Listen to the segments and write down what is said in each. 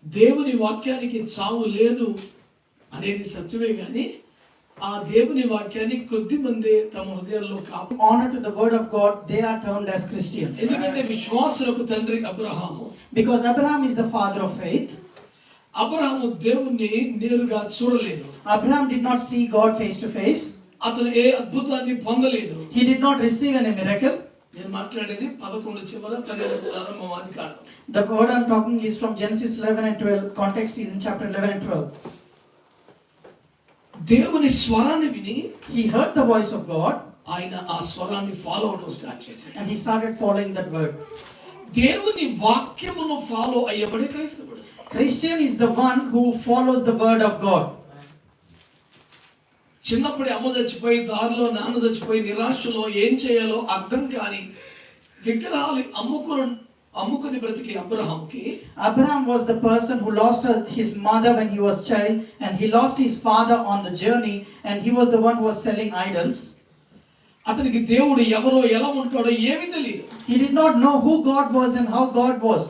దేవుని వాక్యానికి చావు లేదు అనేది సత్యమే కానీ ఆ దేవుని వాక్యాన్ని కొద్ది మంది తమ హృదయాల్లో honor to the word of God, they are termed as Christians. ఎందుకంటే విశ్వాసులకు తండ్రి Abraham. Because Abraham is the father of faith. Abraham దేవుణ్ణి నేరుగా చూడలేదు. Abraham did not see God face to face. అతను ఏ అద్భుతాన్ని పొందలేదు. He did not receive any miracle. నేను మాట్లాడేది 11 చివర 12 ప్రారంభం ఆదికాండం. The word I'm talking is from Genesis 11 and 12. Context is in chapter 11 and 12. దేవుని స్వరాన్ని విని he heard the voice of God. ఆయన ఆ స్వరాన్ని ఫాలో అవడం స్టార్ట్ చేశాడు. And he started following that word. దేవుని వాక్యమును ఫాలో అయ్యబడే క్రైస్తవుడు. Christian is the one who follows the word of God. చిన్నప్పుడు అమ్మ చచ్చిపోయి దారిలో నాన్న చచ్చిపోయి నిరాశలో ఏం చేయాలో అర్థం కాని విగ్రహాలు అమ్ముకుని బ్రతికే అబ్రహాంకి, Abraham was the person who lost his mother when he was child, and he lost his father on the journey, and he was the one who was selling idols. అతనికి దేవుడు ఎవరో ఎలా ఉంటాడో ఏమీ తెలియదు. He did not know who God was and how God was.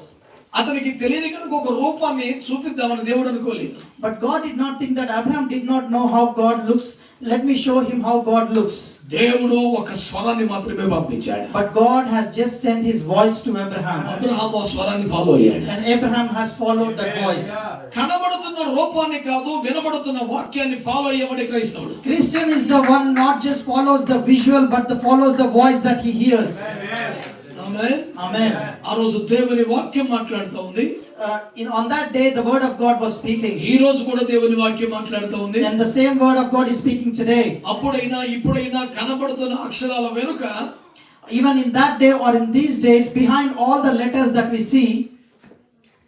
అతనికి తెలియదు కనుక ఒక రూపాన్ని చూపిద్దామని దేవుడు అనుకోలేదు. But God did not think that. Abraham did not know how God looks. Let me show him how God looks. దేవుడు ఒక స్వరాన్ని మాత్రమే పంపించాడు. But God has just sent his voice to Abraham. Abraham ఆ స్వరాన్ని ఫాలో అయ్యాడు. And Abraham has followed that voice. కనబడుతున్న రూపాన్ని కాదు, వినబడుతున్న వాక్యాన్ని ఫాలో అయ్యబడే క్రైస్తవుడు. Christian is the one not just follows the visual but follows the voice that he hears. Amen. Amen. ఆ రోజు దేవుని వాక్యం మాట్లాడుతూ ఉంది. On that day the word of God was speaking. ఈ రోజు కూడా దేవుని వాక్యం మాట్లాడుతూ ఉంది. And the same word of God is speaking today. అప్పుడైనా ఇప్పుడైనా కనబడుతున్న అక్షరాల వెనుక, even in that day or in these days, behind all the letters that we see,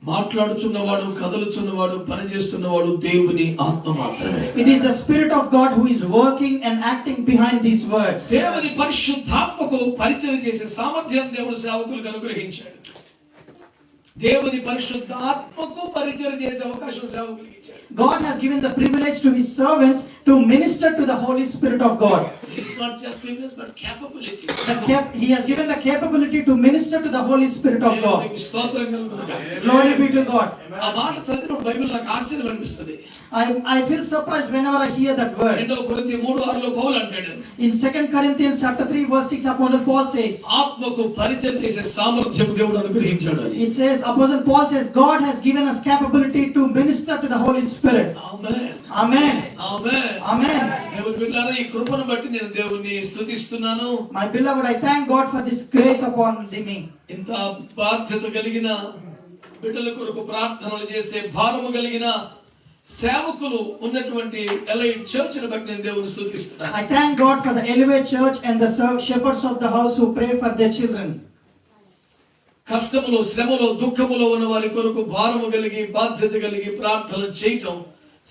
మాట్లాడుచున్నవాడు, కదలుచున్నవాడు, పనిచేస్తున్నవాడు దేవుని ఆత్మ మాత్రమే. it is the Spirit of God who is working and acting behind these words. దేవుని పరిశుద్ధాత్మకు పరిచయం చేసే సామర్థ్యం దేవుడు సేవకులకు అనుగ్రహించాడు. దేవుని పరిశుద్ధాత్మకు పరిచయం చేసే అవకాశం సేవకులకు ఇచ్చాడు. God has given the privilege to his servants to minister to the Holy Spirit of God. It's not just privilege but capability. He has given the capability to minister to the Holy Spirit of God. స్తోత్రం కలుగును గాక. Glory be to God. ఆ మాట చదివినప్పుడు Bible నాకు ఆశ్చర్యం అనిపిస్తుంది. I feel surprised whenever I hear that word. 2 కొరింథీ 3:6లో పౌలు అంటాడు. In 2 Corinthians chapter 3 verse 6, Apostle Paul says, ఆత్మకు పరిచయం చేసే సామర్థ్యం దేవుడు అనుగ్రహించాడు అని. it says, Apostle Paul says, God has given us capability to minister to the Holy Spirit. Amen. Amen. Amen. Amen. దేవుని బిడ్డలారా, ఈ కృపను బట్టి నేను దేవుని స్తుతిస్తున్నాను. My beloved, I thank God for this grace upon me. ఇంత బాధ్యత కలిగిన బిడ్డల కొరకు ప్రార్థనలు చేసే భారము కలిగిన సేవకులు ఉన్నటువంటి ఎలైట్ చర్చ్ ని బట్టి నేను దేవుని స్తుతిస్తున్నాను. I thank God for the Elevate Church and the shepherds of the house who pray for their children. కష్టములో, శ్రమలో, దుఃఖములో ఉన్న వారి కొరకు భారము కలిగి బాధ్యత కలిగి ప్రార్థన చేయటం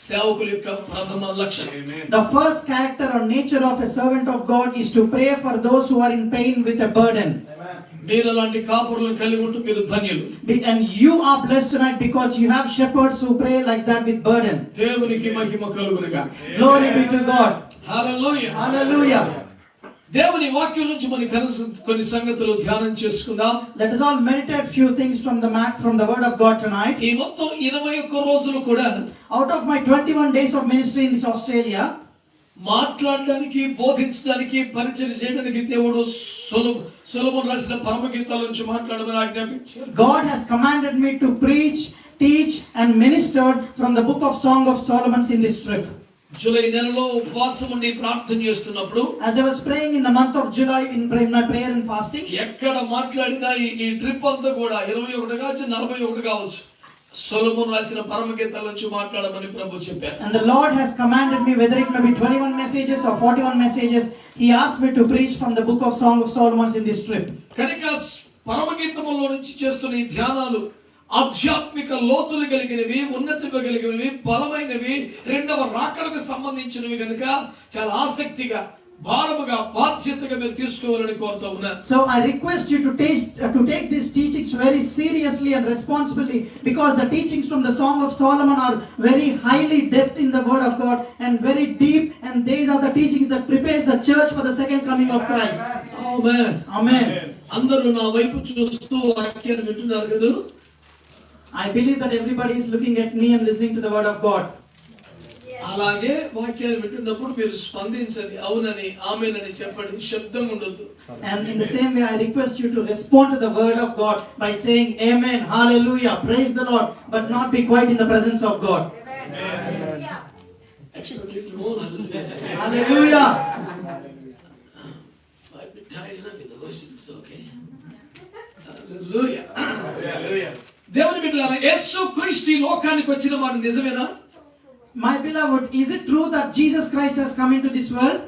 సేవకుల యొక్క ప్రథమ లక్షణం. The first character or nature of a servant of God is to pray for those who are in pain with a burden. మీరు అలాంటి కాపురులను కలిగి ఉంటూ మీరు ధన్యులు. And you are blessed tonight because you have shepherds who pray like that with burden. దేవునికి మహిమ కలుగును గాక. Glory be to God. Hallelujah. Hallelujah. దేవుని వాక్యం నుంచి మనం కొన్ని సంగతులు ధ్యానం చేసుకుందాం. Let us all meditate few things from the word of God tonight. ఈ మొత్తం 21 రోజులు కూడా Out of my 21 days of ministry in this Australia, మాట్లాడడానికి, బోధించడానికి, పరిచయం చేయడానికి దేవుడు సొలొమోను రాసిన పరమగీతాల నుంచి మాట్లాడమని ఆజ్ఞాపించారు. God has commanded me to preach, teach and minister from the book of Song of Solomon in this trip. July నెలలో ఉపవాసం ఉండి ప్రార్థన చేస్తున్నప్పుడు, as I was praying in the month of July in my prayer and fasting, ఎక్కడ మాట్లాడినా ఈ trip అంతా కూడా 21 కావచ్చు, 41 కావచ్చు, సొలొమోను రాసిన పరమగీతాల నుంచి మాట్లాడమని ప్రభు చెప్పారు. And the Lord has commanded me, whether it may be 21 messages or 41 messages, he asked me to preach from the book of Song of Solomon in this trip. కనుక పరమగీతములో నుంచి చేస్తున్న ఈ ధ్యానాలు ఆధ్యాత్మిక లోతులు కలిగినవి, ఉన్నతి కలిగినవి, బలమైనవి, రెండవ రాకడకు సంబంధించినవి కనుక చాలా ఆసక్తిగా, భారముగా, బాధ్యతగా మీరు తీసుకోవాలని కోరుతా ఉన్నాను. So I request you to take these teachings very seriously and responsibly, because the teachings from the Song of Solomon are very highly depth in the word of God and very deep, and these are the teachings that prepares the church for the second coming of Christ. Amen. Amen. అందరూ నా వైపు చూస్తూ వాక్యాన్ని వింటున్నారు కదా. I believe that everybody is looking at me and listening to the word of God. అలాగే వాక్యాలు వింటున్నప్పుడు మీరు స్పందించండి, అవునని ఆమేనని చెప్పండి, శబ్దం ఉండొద్దు. And in the same way, I request you to respond to the word of God by saying amen, hallelujah, praise the Lord, but not be quiet in the presence of God. Actually, a little more hallelujah. Hallelujah. I've been tired enough in the worship, it's okay. Hallelujah. దేవుని బిడ్డలారా, యేసు క్రీస్తు ఈ లోకానికి వచ్చిన మాట నిజమేనా? My beloved, is it true that Jesus Christ has come into this world?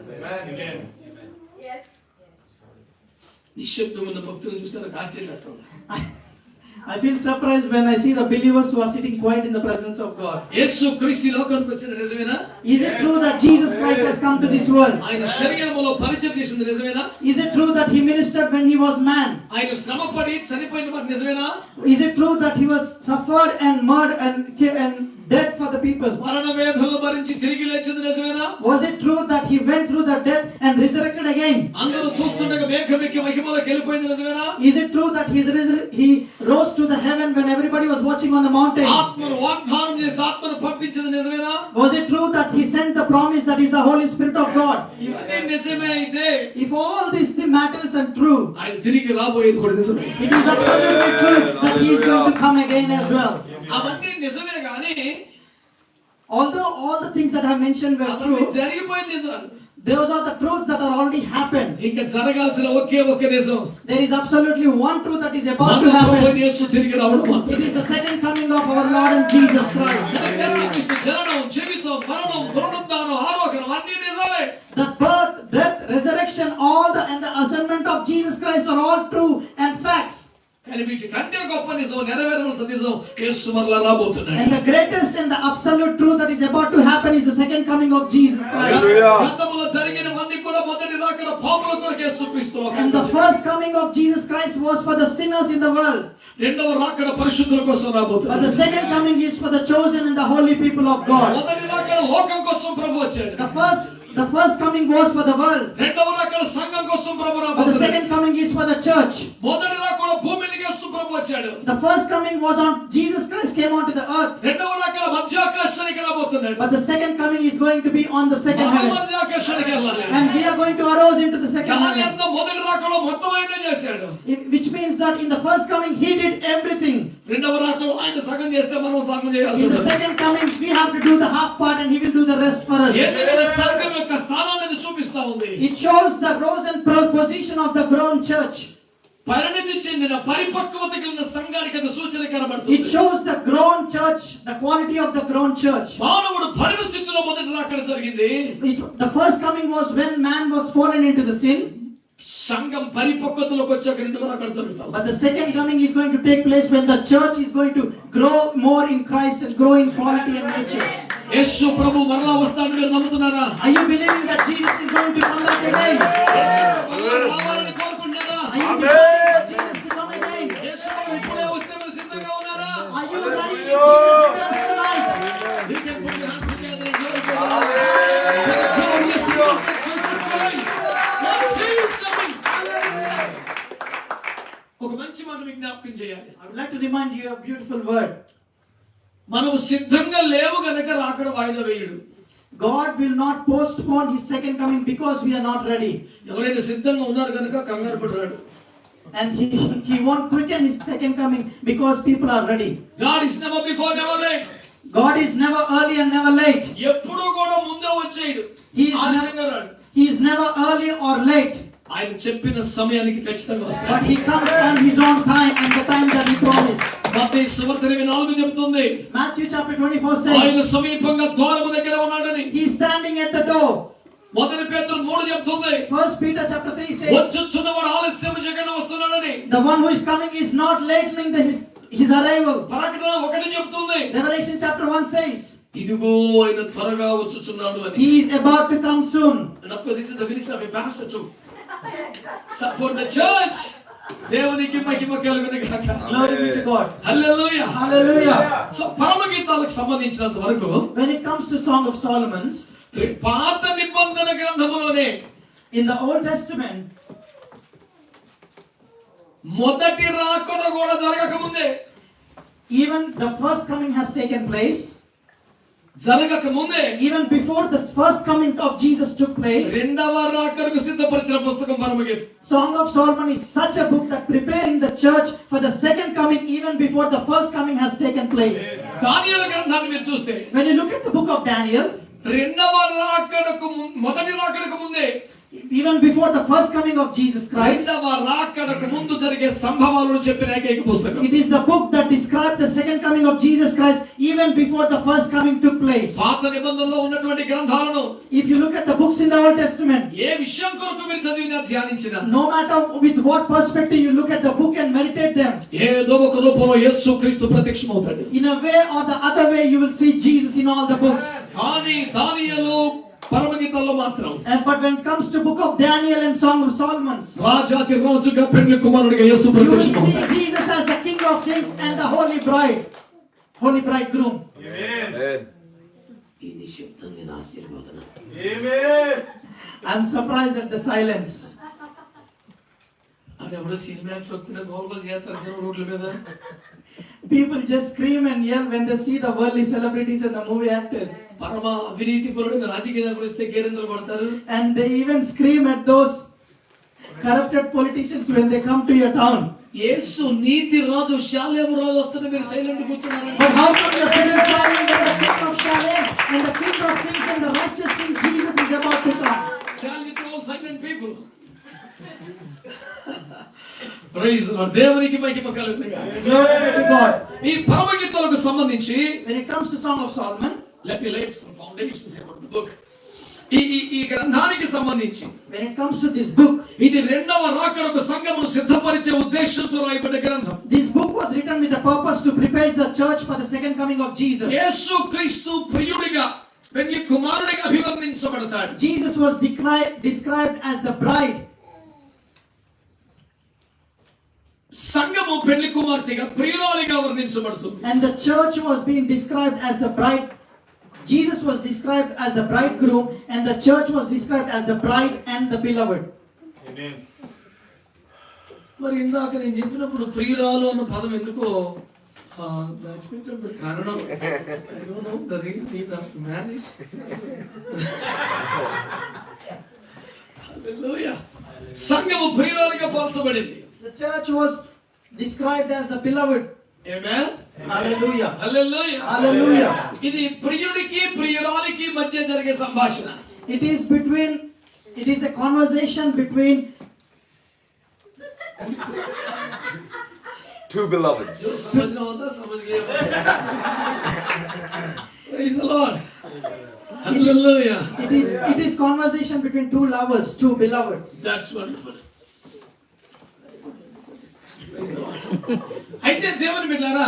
నిశ్శబ్దం ఉన్న భక్తులను చూస్తే నాకు ఆశ్చర్యం వేస్తుంది. I feel surprised when I see the believers who are sitting quiet in the presence of God. యేసు క్రీస్తు ఈ లోకానికి వచ్చిన నిజమేనా? Is it true that Jesus Christ has come to this world? ఆయన శరీరములో పరిచయం చేసింది నిజమేనా? Is it true that he ministered when he was man? ఆయన శ్రమపడి చనిపోయిన మాట నిజమేనా? Is it true that he was suffered and murdered and dead for the people? మరణ వేదనలు భరించి తిరిగి లేచింది నిజమేనా? Was it true that he went through the death and resurrected again? అందరూ చూస్తుండగా మేఘమెక్కి మహిమలోకి వెళ్ళిపోయింది నిజమేనా? Is it true that he rose to the heaven when everybody was watching on the mountain? ఆత్మను వాగ్దానం చేసి ఆత్మను పంపించింది నిజమేనా? Was it true that he sent the promise that is the Holy Spirit of God? ఇవన్నీ నిజమే అయితే If all these matters are true, ఆయన తిరిగి రాబోయేది కూడా నిజమే. it is absolutely true that he is going to come again as well. అవన్నీ నిజమే కానీ Although all the things that I mentioned were అవన్నీ true, జరిగిపోయిన నిజాలు. those are the truths that are already happened. ఇంకా జరగాల్సిన ఒకే ఒక నిజం, There is absolutely one truth that is about మన to ప్రభువైన happen. యేసు తిరిగి రావడం It మాత్రమే. is the second coming of our Lord and Jesus Christ. యేసుక్రీస్తు జననం, జీవితం, మరణం, పునరుద్ధానం, ఆరోగ్యం అన్నీ నిజమే. The birth, death, resurrection, and the ascendment of Jesus Christ are all true and facts. కానీ వీటి కంటే గొప్ప నిజం, నెరవేరవలసిన నిజం, యేసు మరలా రాబోతున్నాడు. And the greatest and the absolute truth that is about to happen is the second coming of Jesus Christ. గతంలో జరిగినవన్నీ కూడా మొదటి రాకడ పాపుల కొరకు యేసుక్రీస్తు And the first coming of Jesus Christ was for the sinners in the world. రెండవ రాకడ పరిశుద్ధుల కోసం But రాబోతున్నాడు. the second coming is for the chosen and the holy people of God. మొదటి రాకడ లోకం కోసం ప్రభు వచ్చాడు. The first coming was for the world. రెండవ రాకడ సంఘం కోసం ప్రభు But the రాబోతున్నాడు. second coming is for the church. మొదటి రాకడ భూమి మీదకి యేసు ప్రభు వచ్చాడు. The first coming was on Jesus Christ came onto the earth. రెండవ రాకడ మధ్యాకాశానికి రాబోతున్నాడు. But the second coming is going to be on the second మనం heaven. మధ్యాకాశానికి వెళ్ళాలి. And we are going to arouse into the second కానీ heaven. ఎంత మొదటి రాకడలో మొత్తం ఆయన చేశాడు. Which means that in the first coming he did everything. రెండవ రాకడలో ఆయన సగం చేస్తే మనం సగం చేయాల్సి In the ఉంటుంది. second coming we have to do the half part and he will do the rest for us. ఎందుకంటే సంఘం యొక్క స్థానాన్ని చూపిస్తా ఉంది. It shows the rose and pearl position of the grown church. పరిణతి చెందిన పరిపక్వత కలిగిన సంఘానికి అది సూచన It కనబడుతుంది. shows the grown church, the quality of the grown church. మానవుడు పరిస్థితిలో మొదటి రాకడ జరిగింది. The first coming was when man was fallen into the sin. సంఘం పరిపక్వతలోకి వచ్చాక రెండవ రాకడ జరుగుతాం. But the second coming is going to take place when the church is going to grow more in Christ and grow in quality and nature. యేసు ప్రభు మరలా వస్తాడని మీరు నమ్ముతున్నారా? Are you believing that Jesus is going to come back again? యేసు మరలా రావాలని కోరుకుంటున్నారా? Are you desiring for Jesus to come again? యేసు ప్రభు ఇప్పుడే వస్తే మీరు సిద్ధంగా ఉన్నారా? Are you ready for Jesus to come tonight? You can put your hands together and give it to the Lord. For the glorious results of Jesus Christ. Yes, He is coming. ఒక మంచి మాట మీకు జ్ఞాపకం చేయాలి. I would like to remind you a beautiful word. మనము సిద్ధంగా లేవు గనక రాకడ వాయిదా వేయడు. God will not postpone his second coming because we are not ready. ఎవరైనా సిద్ధంగా ఉన్నారు గనక కంగారు పడరాడు. And he won't quicken his second coming because people are ready. God is never before, never late. God is never early and never late. ఎప్పుడూ కూడా ముందే వచ్చేయడు. ఆలస్యంగా రాడు. He is never early or late. ఆయన చెప్పిన సమయానికి ఖచ్చితంగా వస్తాడు. But he comes on his own time and the time that he promised. మత్తయి సువార్త 24 చెప్తుంది. Matthew chapter 24 ఆయన says సమీపంగా ద్వారము దగ్గర ఉన్నాడని. he is standing at the door. మొదటి పేతురు 3 చెప్తుంది. First Peter chapter 3 says వచ్చుచున్నవాడు ఆలస్యం చేయకుండా వస్తున్నాడని. the one who is coming is not lateling his arrival. ప్రకటన 1 చెప్తుంది. Revelation chapter 1 says ఇదిగో ఆయన త్వరగా వచ్చుచున్నాడు అని. he is about to come soon. And of course this is the ministry of a pastor too. For the church. దేవునికి మహిమ కలుగును గాక. Glory be to God. Hallelujah. Hallelujah. So పరమగీతాలకు సంబంధించినంత వరకు When it comes to Song of Solomon's, పాత నిబంధన గ్రంథములోనే in the Old Testament, మొదటి రాకడ కూడా జరగక ముందే even the first coming has taken place. జరగక ముందే Even before the first coming of Jesus took place, రెండవ రాకడకు సిద్ధపరిచిన పుస్తకం పరమగీతం. Song of Solomon is such a book that preparing the church for the second coming even before the first coming has taken place. దానియేలు గ్రంథాన్ని మీరు చూస్తే When you look at the book of Daniel, రెండవ రాకడకు మొదటి రాకడకు ముందే even before the first coming of Jesus Christ, రెండవ రాకడకు ముందు జరిగే సంభవాలను చెప్పిన ఏకైక పుస్తకం. it is the book that describes the second coming of Jesus Christ even before the first coming took place. పాత నిబంధనలో ఉన్నటువంటి గ్రంథాలను If you look at the books in the Old Testament, ఏ విషయం కొరకు మీరు చదివినా ధ్యానించినా no matter with what perspective you look at the book and meditate them, ఏదో ఒక రూపంలో యేసు క్రీస్తు ప్రత్యక్షమవుతాడు. in a way or the other way you will see Jesus in all the books. కానీ దానియేలు పరమగీతాల్లో మాత్రం But when it comes to book of Daniel and Song of Solomon, రాజాతి రాజుగా పెండ్లి కుమారుడిగా యేసు you will see ప్రత్యక్షమవుతాడు. Jesus as the King of Kings and the Holy Bride, Holy Bridegroom. Amen. ఈ నిశ్శబ్దం నేను ఆశ్చర్యపోతున్నాను. Amen. I'm surprised at the silence. అది ఎవడో cinema actor వస్తున్న గోల్గోల్ చేస్తారు జనం రోడ్ల మీద. People just scream and yell when they see the worldly celebrities and the movie actors. పరమ అవినీతి పరుడైన రాజకీయ నాయకులు వస్తే కేరింతలు పడతారు. And they even scream at those corrupted politicians when they come to your town. యేసు నీతి రాజు శాలేము రాజు వస్తుంటే మీరు silent కూర్చున్నారండి. But how come the second coming when the King of Shalem and the King of Kings and the righteous King Jesus is about to come? Shall we all silent people? Praise the Lord. దేవునికి మహిమ కలుగును గాక. Glory be to God. ఈ పరమగీతాలకు సంబంధించి When it comes to Song of Solomon, let me lay some foundations about the book. ఈ గ్రంథానికి సంబంధించి when it comes to this book, ఇది రెండవ రాకడకు సంఘమును సిద్ధపరిచే ఉద్దేశంతో రాయబడ్డ గ్రంథం. this book was written with the purpose to prepare the church for the second coming of Jesus. యేసు క్రీస్తు ప్రియుడిగా పెళ్లి కుమారుడిగా అభివర్ణించబడతాడు. Jesus was described as the bride. సంఘము పెళ్లి కుమార్తెగా ప్రియురాలిగా వర్ణించబడుతుంది. And the church was being described as the bride. Jesus was described as the bridegroom and the church was described as the bride and the beloved. Amen. మరి ఇందాక నేను చెప్పినప్పుడు ప్రియురాలు అన్న పదం ఎందుకో దాచిపెట్టినప్పుడు కారణం I don't know the reason of marriage. Hallelujah. సంఘము ప్రియురాలిగా పోల్చబడింది. The church was described as the beloved. Amen. Hallelujah. Hallelujah. Hallelujah. ఇది ప్రియుడికి ప్రియురాలికి మధ్య జరిగే సంభాషణ. It is a conversation between Two beloveds. समझना होता समझ गए. Praise the Lord. Hallelujah. it is conversation between two lovers, two beloveds. That's wonderful. Praise the Lord. అయితే దేవుని బిడ్డలారా,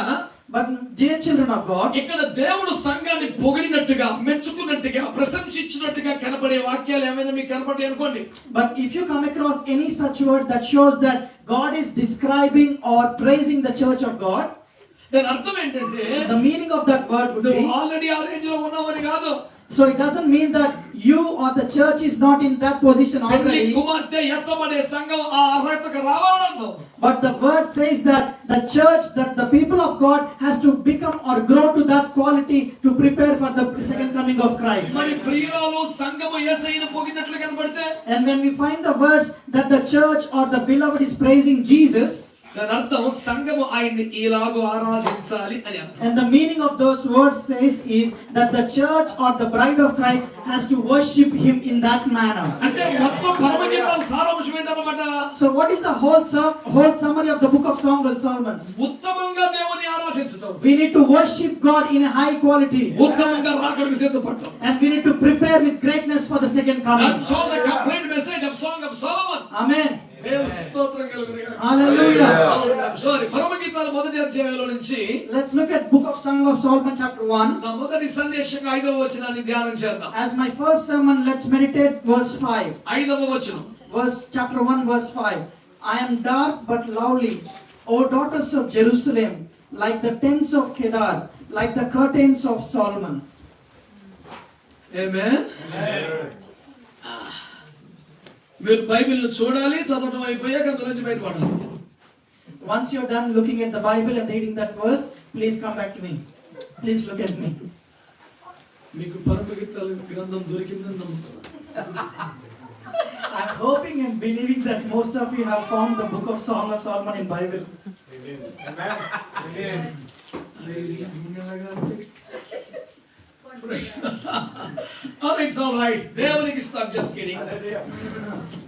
But dear children of God, ఇక్కడ దేవుడు సంఘాన్ని పొగిడినట్టుగా మెచ్చుకున్నట్టుగా ప్రశంసించినట్టుగా కనబడే వాక్యాలు ఏమైనా మీకు కనబడి అనుకోండి. but if you come across any such word that shows that God is describing or praising the church of God, దాని అర్థం ఏంటంటే the meaning of that word would నువ్వు be, ఆల్రెడీ ఆ రేంజ్ లో ఉన్నావని కాదు. so it doesn't mean that you or the church is not in that position పెళ్లి already, కుమార్తె ఎత్తబడే సంఘం ఆ అర్హతకు రావాలన్నో. but the word says that the church, that the people of God has to become or grow to that quality to prepare for the second coming of Christ. మరి ప్రియురాలు సంఘము యేసయ్యను పొగిడినట్లు కనబడితే And when we find the words that the church or the beloved is praising Jesus, దాని అర్థం సంఘము ఆయన్ని ఇలాగో ఆరాధించాలి అని అర్థం. and the meaning of those words says is that the church or the bride of Christ has to worship him in that manner. అంటే మొత్తం పరమగీతాల సారాంశం ఏంటన్నమాట? So what is the whole summary of the book of Song of Solomon? ఉత్తమంగా దేవుని ఆరాధించడం, We need to worship God in a high quality, ఉత్తమంగా రాకడకు సిద్ధపడటం. and we need to prepare with greatness for the second coming. And so the complete message of Song of Solomon. Amen. దేవునికి స్తోత్రం కలుగును గాక. Hallelujah. Sorry, పరమగీతాల మొదటి అధ్యాయంలో నుంచి Let's look at book of Song of Solomon chapter 1. నా మొదటి సందేశంగా 5వ వచనాన్ని ధ్యానం చేద్దాం. As my first sermon, let's meditate verse 5. 5వ వచనం. Chapter 1 verse 5. I am dark but lovely, O daughters of Jerusalem, like the tents of Kedar, like the curtains of Solomon. Amen. మీరు బైబిల్ని చూడాలి, చదవడం అయిపోయాక అందులో నుంచి బయటపడాలి. Once you're done looking at the Bible and reading that verse, please come back to me. Please look at me. మీకు పరమగీతాల గ్రంథం దొరికిందని నమ్ముతున్నాను. I'm hoping and believing that most of you have found the book of Song of Solomon in Bible. Amen. Amen. It's all right. దేవునికి stop just kidding.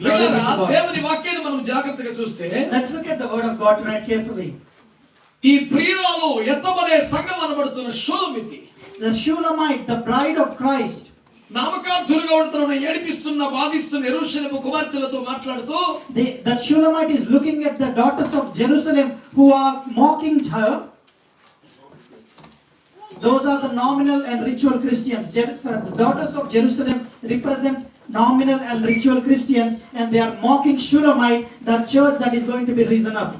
Glory be to God. దేవుని వాక్యాన్ని మనం జాగ్రత్తగా చూస్తే Let's look at the word of God tonight carefully. ఈ ప్రియురాలు ఎత్తబడే సంఘం అనబడుతున్న షూలమితి The Shulamite, the bride of Christ, నామకార్థులుగా ఉంటున్న ఏడిపిస్తున్న బాధిస్తున్న యెరూషలేము కుమార్తెలతో మాట్లాడుతూ that Shulamite is looking at the daughters of Jerusalem who are mocking her. Those are the nominal and ritual Christians. The daughters of Jerusalem represent nominal and ritual Christians, and they are mocking Shulamite, the church that is going to be risen up.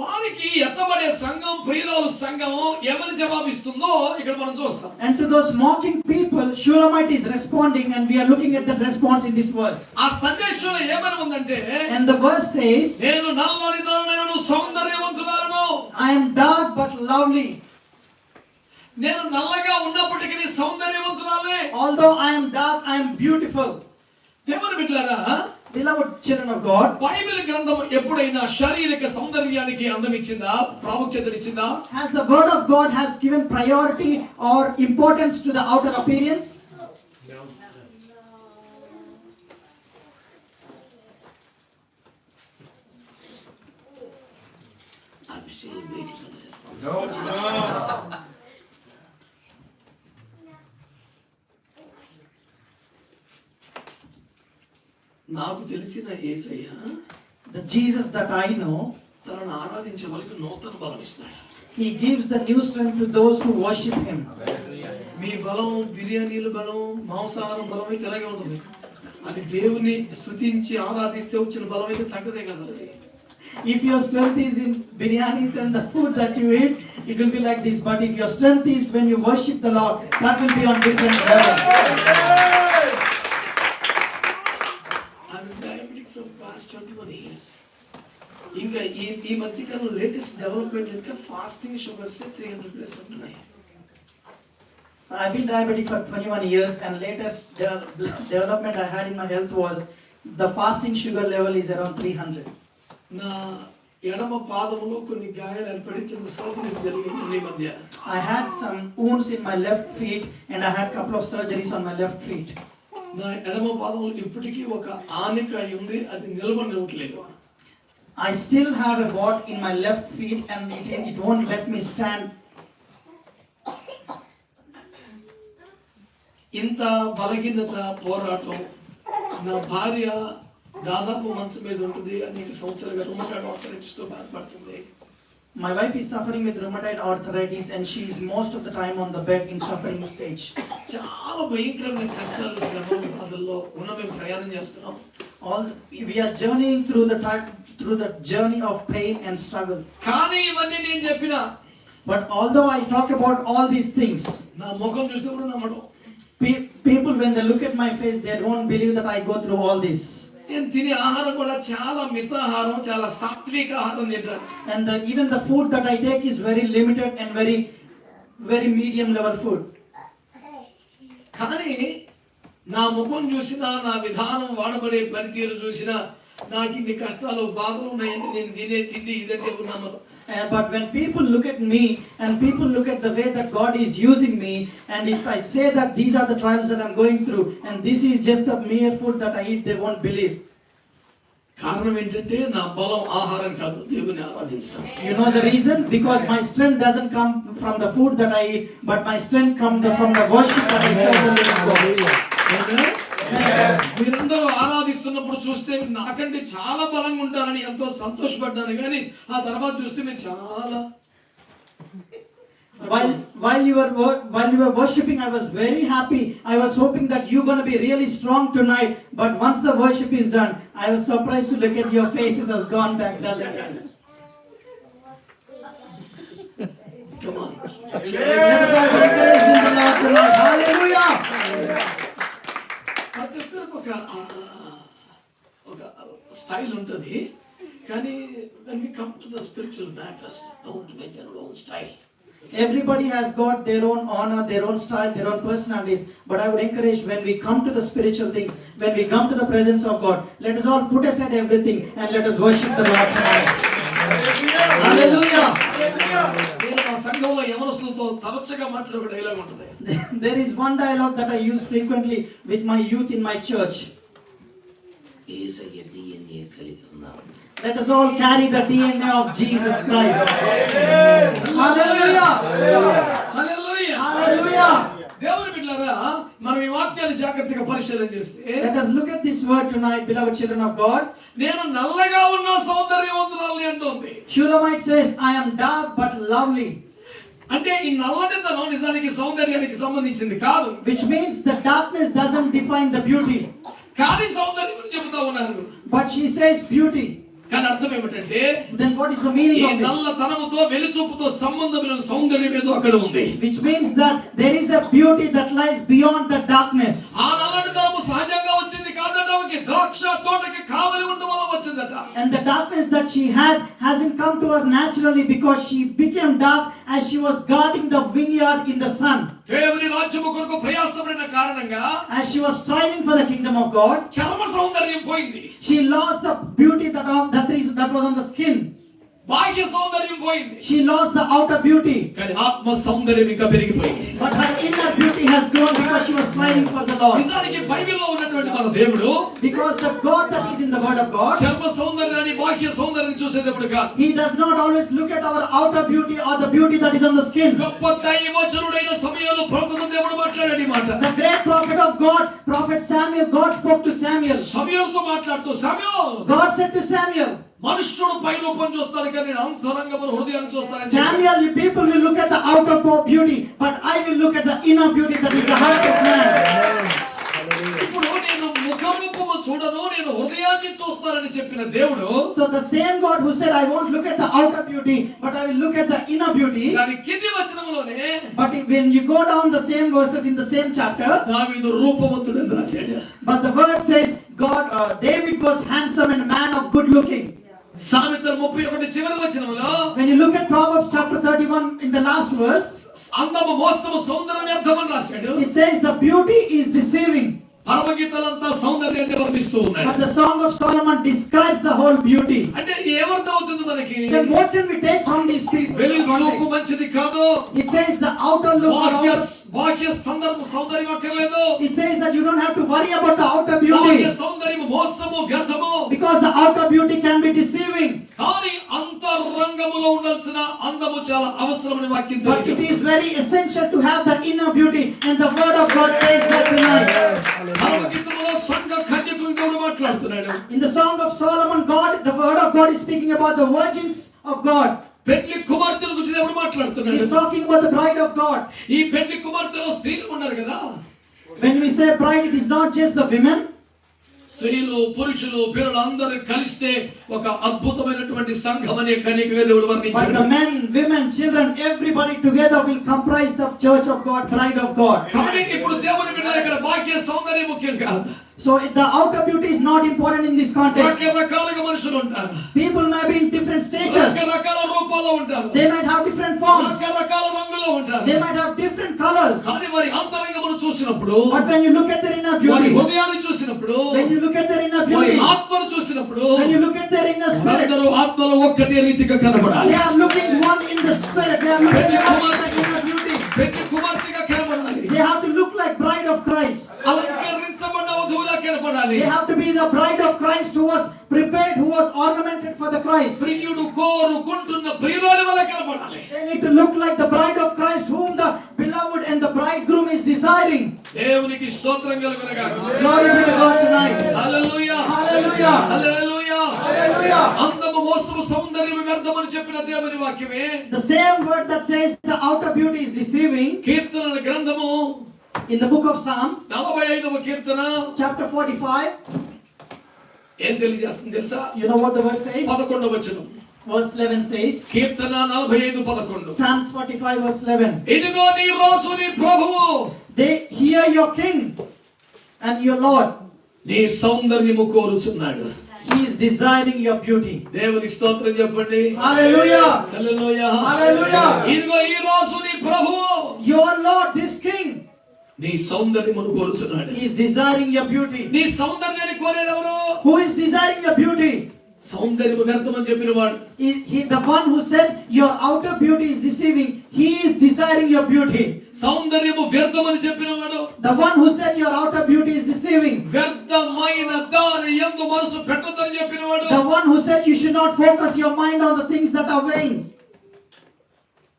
వారికి ఎత్తబడే సంఘం ప్రియురాలు సంఘము ఏమని జవాబిస్తుందో ఇక్కడ మనం చూస్తాం. And to those mocking people, Shulamite is responding, and we are looking at that response in this verse. ఆ సందేశంలో ఏమని ఉందంటే And the verse says, నేను నల్లని దానైనను సౌందర్యవంతురాలను, I am dark but lovely. నేను నల్లగా ఉన్నప్పటికీ సౌందర్యవంతురాలే. Although I am dark, I am beautiful. దేవుని బిడ్డలారా, Beloved children of God, Bible గ్రంథం ఎప్పుడైనా శారీరక సౌందర్యానికి అందం ఇచ్చిందా, ప్రాముఖ్యతనిచ్చిందా? has the word of God has given priority or importance to the outer appearance? I'm still waiting for the response. No, no. నాకు తెలిసిన యేసయ్య The Jesus that I know, తనను ఆరాధించే వాళ్ళకి నూతన బలం ఇస్తాడు. He gives the new strength to those who worship Him. మీ బలం బిర్యానీల బలం, మాంసాహారం బలం అయితే ఇలాగే ఉంటుంది. అది దేవుని స్తుతించి ఆరాధిస్తే వచ్చిన బలం అయితే తగ్గదే కదా. అది If your strength is in biryanis and the food that you eat, it will be like this. But if your strength is when you worship the Lord, that will be on different level. I'm diabetic from past 21 years. ఇంకా ఈ మధ్యకాలంలో latest development అంటే fasting sugars 300+ ఉంటున్నాయి. So I've been diabetic for 21 years, and latest development I had in my health was the fasting sugar level is around 300. నా ఎడమ పాదములో కొన్ని గాయాలు ఏర్పడి చిన్న సర్జరీస్ జరిగాయి ఈ మధ్య. I had some wounds in my left feet, and I had couple of surgeries on my left feet. నా ఎడమ పాదములో ఇప్పటికీ ఒక ఆనికాయ ఉంది, అది నిలబడనివ్వట్లేదు. I still have a wart in my left feet, and it won't let me stand. ఇంత బలహీనత పోరాటం. నా భార్య దాదాపు మంచం మీద ఉంటుంది, అనేక సంవత్సరాలుగా రుమటాయిడ్ ఆర్థరైటిస్ తో బాధపడుతుంది. My wife is suffering with rheumatoid arthritis, and she is most of the time on the bed in suffering stage. చాలా భయంకరమైన కష్టాలు, శ్రమలు, బాధల్లో ఉన్న మేము ప్రయాణం చేస్తున్నాం. We are journeying through the journey of pain and struggle. కానీ ఇవన్నీ నేను చెప్పినా, But although I talk about all these things, నా ముఖం చూస్తే కూడా నమ్మడం. people when they look at my face, they don't believe that I go through all this. నేను తినే ఆహారం కూడా చాలా మితాహారం, చాలా సాత్విక ఆహారం తింటాను. And even the food that I take is very limited and very medium level food. కానీ నా ముఖం చూసినా, నా విధానం వాడబడే పనితీరు చూసినా, నాకు ఇన్ని కష్టాలు బాధలు ఉన్నాయని నేను తినే తిండి ఇదంటే నమ్మను. But when people look at me and people look at the way that God is using me, and if I say that these are the trials that I'm going through and this is just the mere food that I eat, they won't believe. కారణం ఏంటంటే నా బలం ఆహారం కాదు, దేవుని ఆరాధించడం. You know the reason? Because my strength doesn't come from the food that I eat, but my strength comes from the worship that I serve the living God. మీరందరూ ఆరాధిస్తున్నప్పుడు చూస్తే నాకంటే చాలా బలంగా ఉంటానని ఎంతో సంతోషపడ్డాను, కానీ ఆ తర్వాత చూస్తే మీరు చాలా While you were worshiping, I was very happy. I was hoping that you're going to be really strong tonight. But once the worship is done, I was surprised to look at your faces has gone back dull again. Come on. Let us all encourage in the Lord tonight. Hallelujah! ప్రతి ఒక్కరికి ఒక style ఉంటుంది, కానీ when we come to the spiritual matters, don't make your own style. Everybody has got their own honor, their own style, their own personalities. But I would encourage, when we come to the spiritual things, when we come to the presence of God, let us all put aside everything and let us worship the Lord tonight. Hallelujah. నేను మా సంఘంలో యవనస్తులతో తరచుగా మాట్లాడే ఒక dialogue ఉంటుంది. There is one dialogue that I use frequently with my youth in my church. Yesayya DNA కలిగి ఉన్నాం. Let us all carry the DNA of Jesus Christ. Hallelujah. Hallelujah. Hallelujah. దేవుని బిడ్డలారా, మనం ఈ వాక్యాన్ని జాగ్రత్తగా పరిశీలన చేస్తే, Let us look at this word tonight, beloved children of God. నేను నల్లగా ఉన్న సౌందర్యవంతురాల్ని అంటోంది. Shulamite says, I am dark but lovely. అంటే ఈ నల్లనితనం నిజానికి సౌందర్యానికి సంబంధించింది కాదు. Which means the darkness doesn't define the beauty. కానీ సౌందర్యం అని చెబుతా ఉన్నారు. But she says beauty. కానీ అర్థం ఏమిటంటే, Then what is the meaning ఈ of it? నల్లతనముతో వెలుచూపుతో సంబంధం లేని సౌందర్యం ఏదో అక్కడ ఉంది. Which means that there is a beauty that lies beyond the darkness. ఆ నల్లనితనము సహజంగా వచ్చింది కాదట, ఆమెకి ద్రాక్ష తోటకి కావలి ఉండడం వల్ల వచ్చిందట. And the darkness that she had hasn't come to her naturally, because she became dark as she was guarding the vineyard in the sun. దేవుని రాజ్యము కొరకు ప్రయాసపడిన కారణంగా, As she was striving for the kingdom of God, చర్మ సౌందర్యం పోయింది, she lost the beauty that was on the skin. బాహ్య సౌందర్యం పోయింది, She lost the outer beauty. కానీ ఆత్మ సౌందర్యం ఇంకా పెరిగిపోయింది. But her inner beauty has grown because she was striving for the Lord. నిజానికి బైబిల్లో ఉన్నటువంటి మన దేవుడు Because the God that is in the word of God, చర్మ సౌందర్యాన్ని బాహ్య సౌందర్యాన్ని చూసేటప్పుడు కాదు. He does not always look at our outer beauty or the beauty that is on the skin. గొప్ప దైవజనుడైన సమయంలో ప్రభుత్వం దేవుడు మాట్లాడాడు ఈ మాట. The great prophet of God, Prophet Samuel, God spoke to Samuel. సమయంతో మాట్లాడుతూ, సమయం, God said to Samuel, మనుష్యుడు పై రూపం చూస్తాడు కానీ నేను అంతరంగమున హృదయాన్ని చూస్తానని చెప్పాడు. Samuel, you people will look at the outer beauty, but I will look at the inner beauty that is the heart of man. ఇప్పుడు నేను ముఖ రూపము చూడను, నేను హృదయాన్ని చూస్తానని చెప్పిన దేవుడు, So the same God who said, I won't look at the outer beauty, but I will look at the inner beauty. దాని కింది వచనములోనే But when you go down the same verses in the same chapter, దావీదు రూపవంతుడని రాశాడు. but the word says David was handsome and a man of good looking. సామెతలు 31 చివరి వచనములో, When you look at Proverbs chapter 31 in the last verse, అందము మోసము సౌందర్యం వ్యర్థమని రాశాడు. it says the beauty is deceiving. పరమగీతాలంతా సౌందర్యాన్ని వర్ణిస్తూ ఉన్నాడు. But the Song of Solomon describes the whole beauty. అంటే ఏమర్థం అవుతుంది మనకి? Then what can we take from these people? వెలుచూపు మంచిది కాదు, It says the outer look. బాహ్య సౌందర్యం అక్కర్లేదు. It says that you don't have to worry about the outer బాహ్య beauty, సౌందర్యం మోసము వ్యర్థము. because the outer beauty can be deceiving. కానీ అంతరంగములో ఉండాల్సిన అందము చాలా అవసరమని వాక్యం But it తెలియజేస్తుంది. is very essential to have the inner beauty, and the word of God says that tonight. పరమగీతములో సంఘ కన్యకులను దేవుడు మాట్లాడుతున్నాడు. In the Song of Solomon, the word of God is speaking about the virgins of God. పెళ్లి కుమార్తెల గురించి దేవుడు మాట్లాడుతున్నాడు. He's talking about the bride of God. ఈ పెళ్లి కుమార్తెలో స్త్రీలు ఉన్నారు కదా. When we say bride, it is not just the women. స్త్రీలు, పురుషులు, పిల్లలు అందరూ కలిస్తే ఒక అద్భుతమైనటువంటి సంఘం అనే కన్యకగా దేవుడు But వర్ణించాడు. the men, women, children, everybody together will comprise the church of God, bride of God. కాబట్టి ఇప్పుడు దేవుని బిడ్డలు ఇక్కడ బాహ్య సౌందర్యం ముఖ్యం కాదు. So the outer beauty is not important in this context. రకరకాలుగా మనుషులు ఉంటారు, People may be in different stages. రకరకాల రూపాల్లో ఉంటారు, They might have different forms. రకరకాల రంగులో ఉంటారు. They might have different colors. కానీ వారి అంతరంగమును చూసినప్పుడు, But when you look at their inner వారి beauty, హృదయాన్ని చూసినప్పుడు, when you look at their inner వారి beauty, ఆత్మను చూసినప్పుడు, when you look at their inner spirit, అందరూ ఆత్మలో ఒక్కటే రీతిగా కనబడాలి. they are looking one in the spirit. They are looking one in the inner beauty. పెళ్లి కుమార్తెగా కనబడాలి. They have to look like bride of Christ. అలంకరించబడ్డ వధువులా కనబడాలి. They have to be the bride of Christ who was prepared, who was ornamented for the Christ. ప్రియుడు కోరుకుంటున్న ప్రియురాలి వలె కనబడాలి. They need to look like the bride of Christ whom the beloved and the bridegroom is desiring. దేవునికి స్తోత్రం కలుగును గాక. Glory be to God tonight. Hallelujah, Hallelujah. Hallelujah. Hallelujah. అందము మోసము సౌందర్యం వ్యర్థమని చెప్పిన దేవుని వాక్యమే The same word that says the outer beauty is deceiving, కీర్తనల గ్రంథము in the book of Psalms, 45వ కీర్తన chapter 45, ఏం తెలియజేస్తుంది తెలుసా? you know what the word says? 11వ వచనం. Verse 11 says, కీర్తన 45:11. Psalms 45 verse 11, ఇదిగో నీ రాజు నీ ప్రభువు, they hear your king and your Lord. నీ సౌందర్యము కోరుచున్నాడు. He is desiring your beauty. దేవుని స్తోత్రం చెప్పండి. Hallelujah. హల్లెలూయా. Hallelujah. ఇదిగో ఈ రోజు నీ ప్రభువు Your Lord, this King, నీ సౌందర్యమును కోరుచున్నాడు. He is desiring your beauty. నీ సౌందర్యాన్ని కోరేదెవరు? Who is desiring your beauty? సౌందర్యము వ్యర్థమని చెప్పిన వాడు. He, the one who said your outer beauty is deceiving. He is desiring your beauty. సౌందర్యము వ్యర్థమని చెప్పిన వాడు. The one who said your outer beauty is deceiving. వ్యర్థమైన దాని యందు మనసు పెట్టొద్దని చెప్పిన వాడు. The one who said you should not focus your mind on the things that are vain.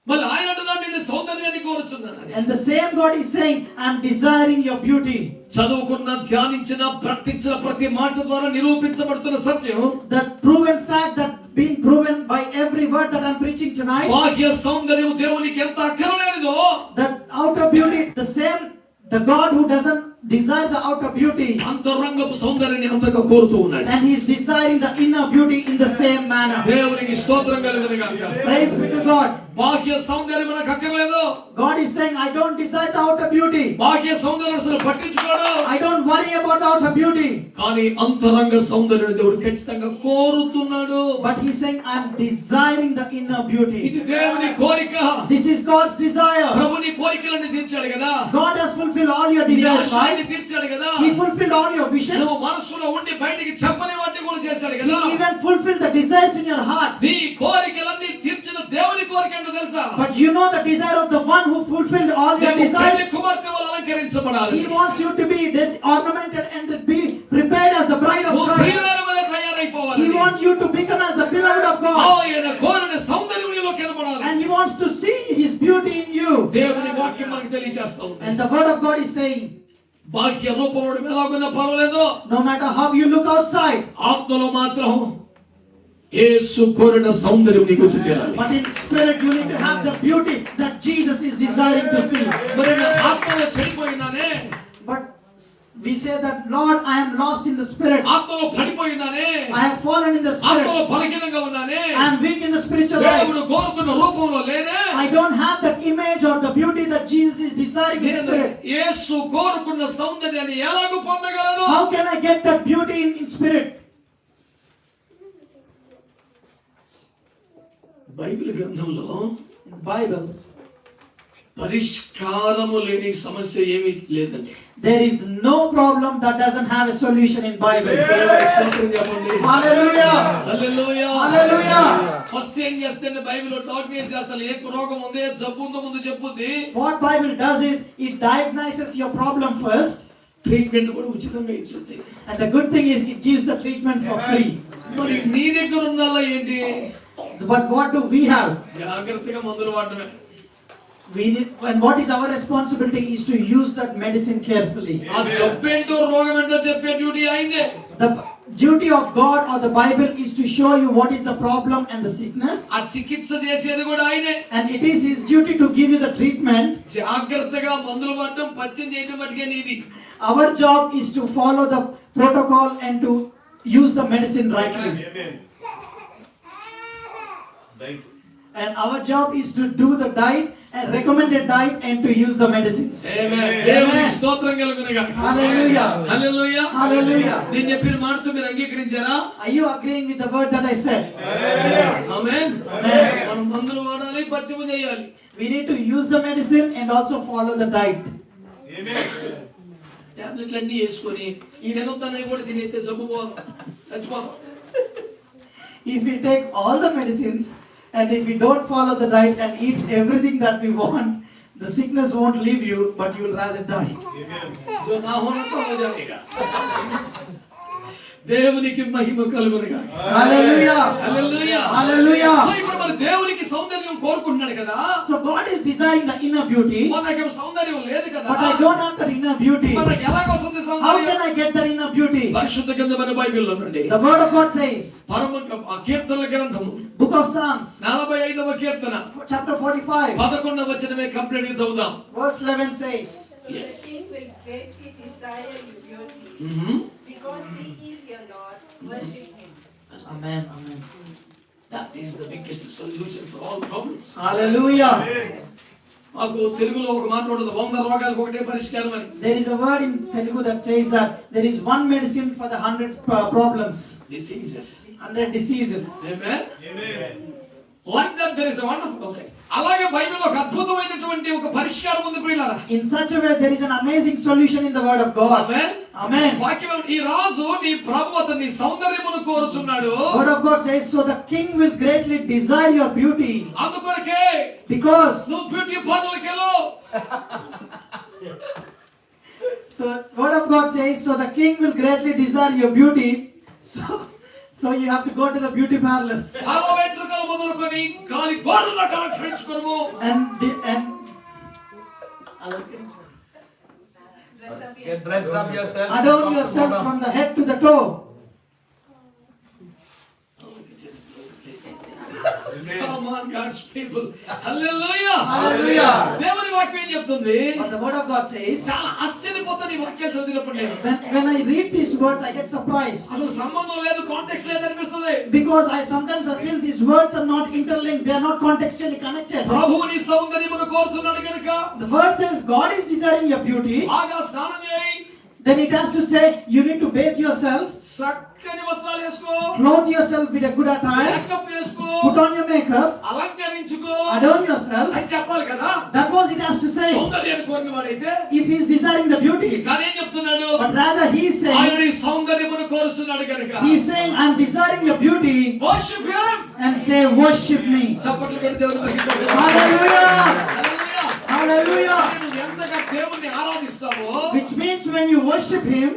మళ్ళీ ఆయన అంటున్నాడు నేను సౌందర్యాన్ని కోరుచున్నాను. And the same God is saying, I am desiring your beauty. చదువుకున్న, ధ్యానించిన, ప్రకటించిన ప్రతి మాట ద్వారా నిరూపించబడుతున్న సత్యం, The proven fact that being proven by every word that I am preaching tonight, బాహ్య సౌందర్యం దేవునికి ఎంత అక్కరలేనిదో, that outer beauty, the same, the God who doesn't desire the outer beauty, అంతరంగపు సౌందర్యాన్ని అంతగా కోరుతూ ఉన్నాడు. and He is desiring the inner beauty in the same manner. దేవునికి స్తోత్రం కలుగును గాక. Praise be to God. బాహ్య సౌందర్యం నాకు అక్కర్లేదు. God is saying, I don't desire the outer beauty. బాహ్య సౌందర్యం అసలు పట్టించుకోడు. I don't worry about the outer beauty. కానీ అంతరంగ సౌందర్యం దేవుడు ఖచ్చితంగా కోరుతున్నాడు. But He's saying, I am desiring the inner beauty. ఇది దేవుని కోరిక. This is God's desire. ప్రభు నీ కోరికలన్నీ తీర్చాడు కదా. God has fulfilled all your నీ desires, right? ఆశయాన్ని తీర్చాడు కదా. He fulfilled all your wishes. నువ్వు మనసులో ఉండి బయటికి చెప్పని వాటిని కూడా చేశాడు He కదా. even fulfilled the desires in your heart. నీ కోరికలన్నీ తీర్చిన దేవుని కోరిక ఏంటో తెలుసా? But you know the desire of the one who fulfilled all your నీవు పెళ్లి desires. కుమార్తె వల్ల అలంకరించబడాలి. He wants you to be ornamented and to be prepared as the bride of నువ్వు Christ. ప్రియురాల వలె తయారైపోవాలి. He wants you to become as the beloved of God. ఆయన కోరిన సౌందర్యం నీలో కనబడాలి. And He wants to see His beauty in you. దేవుని వాక్యం మనకు తెలియజేస్తా ఉంది. And the word of God is saying, బాహ్య రూపముడు ఎలాగున్నా పర్వాలేదు, no matter how you look outside, ఆత్మలో మాత్రం యేసు కోరిన సౌందర్యం నీకు వచ్చి తీరాలి. but in spirit you need to have the beauty that Jesus is desiring to see. మరి నా ఆత్మలో చెడిపోయినానే, But we say that, Lord, I am lost in the spirit. ఆత్మలో పడిపోయినానే, I have fallen in the spirit. ఆత్మలో బలహీనంగా ఉన్నానే, I am weak in the spiritual life. దేవుడు కోరుకున్న రూపంలో లేనే, I don't have that image or the beauty that Jesus is desiring in నేను spirit. యేసు కోరుకున్న సౌందర్యాన్ని ఎలాగూ పొందగలను? How can I get that beauty in spirit? Bible గ్రంథంలో In the Bible, పరిష్కారము లేని సమస్య ఏమీ లేదండి. there is no problem that doesn't have a solution in Bible. దేవునికి స్తోత్రం చెప్పండి. Hallelujah. హల్లెలూయా. Hallelujah. ఫస్ట్ ఏం చేస్తే బైబిల్ డాక్యుమెంట్ చేస్తారు, ఏ రోగం ఉంది, ఏ జబ్బు ఉందో ముందు చెప్పుద్ది. What Bible does is it diagnoses your problem first, treatment కూడా ఉచితంగా ఇస్తుంది. and the good thing is it gives the treatment for free. మరి నీ దగ్గర ఉండాలా ఏంటి? But what do we have? జాగ్రత్తగా మందులు వాడటమే. We need, and what is our responsibility is to use that medicine carefully. ఆ జబ్బేంటో రోగం ఏంటో చెప్పే డ్యూటీ అయిందే. The duty of God or the Bible is to show you what is the problem and the sickness, ఆ చికిత్స చేసేది కూడా ఆయనే. and it is His duty to give you the treatment. జాగ్రత్తగా మందులు వాడటం, పచ్చిం చేయటం మటుకే నీది. Our job is to follow the protocol and to use the medicine rightly. Amen. Right. And our job is to do the diet and recommended diet and to use the medicines. ఆమేన్. దేవునికి స్తోత్రం కలుగును గాక. Hallelujah. హల్లెలూయా. Hallelujah. నేను చెప్పిన మాటతో మీరు అంగీకరించారా? Are you agreeing with the word that I said? Amen. Amen. మనం మందులు వాడాలి, పచ్చిమ చేయాలి. We need to use the medicine and also follow the diet. Amen. టాబ్లెట్లు అన్ని వేసుకొని ఈ తినొద్దన్నవి కూడా తినేస్తే జబ్బు పోదు, చచ్చిపోతాం. If we take all the medicines and if we don't follow the diet and eat everything that we want, the sickness won't leave you, but you will rather die. Amen. जो ना होना तो हो जाएगा. దేవునికి మహిమ కలుగును గాక. Hallelujah. హల్లెలూయా. Hallelujah. So ఇప్పుడు మన దేవునికి సౌందర్యం కోరుకుంటున్నాడు కదా. So God is desiring the inner beauty, మనకేం సౌందర్యం లేదు కదా. but I don't have that inner beauty. మనకి ఎలాగ వస్తుంది How సౌందర్యం? can I get that inner beauty? పరిశుద్ధ గ్రంథమైన బైబిల్లో నుండి The word of God says, ఆ కీర్తనల గ్రంథము book of Psalms, 45వ కీర్తన chapter 45, 11వ వచనమే కంప్లీట్ గా చదువుదాం. verse 11 says, Yes. The king will greatly desire your beauty, Mhm. because he is your Lord. Worship him. Amen, amen. That is the biggest solution for all problems. Hallelujah. మాకు తెలుగులో ఒక మాట ఉండదు, 100 రోగాలకు ఒకటే పరిష్కారం అని. There is a word in Telugu that says that there is one medicine for the 100 problems, Diseases. 100 diseases. Amen. Amen. Like that there is a wonderful. Okay. అలాగే బైబిల్లో ఒక అద్భుతమైనటువంటి ఒక పరిష్కారం ఉంది ప్రియులారా. In such a way, there is an amazing solution in the word of God. Amen. Amen. వాక్యం ఈ రాజు నీ ప్రభు అతని సౌందర్యమును కోరుచున్నాడు. Word of God says, so the king will greatly desire your beauty, అందుకొరకే because నువ్వు బ్యూటీ పార్లర్కి వెళ్ళు. so word of God says, so the king will greatly desire your beauty. So you have to go to the beauty parlors తల వెంట్రుకలు మొదలుకొని కాలి గోడల దాకా అలంకరించుకోము. and Dress up Get dressed up yourself. adorn yourself from the head to the toe. Come on, God's people. Hallelujah. Hallelujah. దేవుని వాక్యం ఏం చెప్తుంది? But the word of God says, చాలా ఆశ్చర్యపోతాను ఈ వాక్యాలు చదివినప్పుడు నేను. when I read these words, I get surprised, అసలు సంబంధం లేదు, కాంటెక్స్ట్ లేదు అనిపిస్తుంది. because I sometimes feel these words are not interlinked, they are not contextually connected. ప్రభువు నీ సౌందర్యమును కోరుతున్నాడు కనుక The word says God is desiring your beauty, బాగా స్నానం చేయి, then it has to say you need to bathe yourself, చక్కని వస్త్రాలు వేసుకో, clothe yourself with a good attire, makeup వేసుకో, put on your makeup, అలంకరించుకో adorn yourself. అని చెప్పాలి కదా. That was it has to say సౌందర్యాన్ని కోరిన వాడైతే, if he is desiring the beauty. కానీ ఏం చెప్తున్నాడు? But rather he is ఆయన saying, నీ సౌందర్యమును కోరుచున్నాడు కనుక he is saying, I am desiring your beauty, worship him. and say worship me. చప్పట్లు కొట్టి దేవుని మహిమపరచు. Hallelujah. హల్లెలూయా. Hallelujah. నువ్వు ఎంతగా దేవుణ్ణి ఆరాధిస్తావో, Which means when you worship him,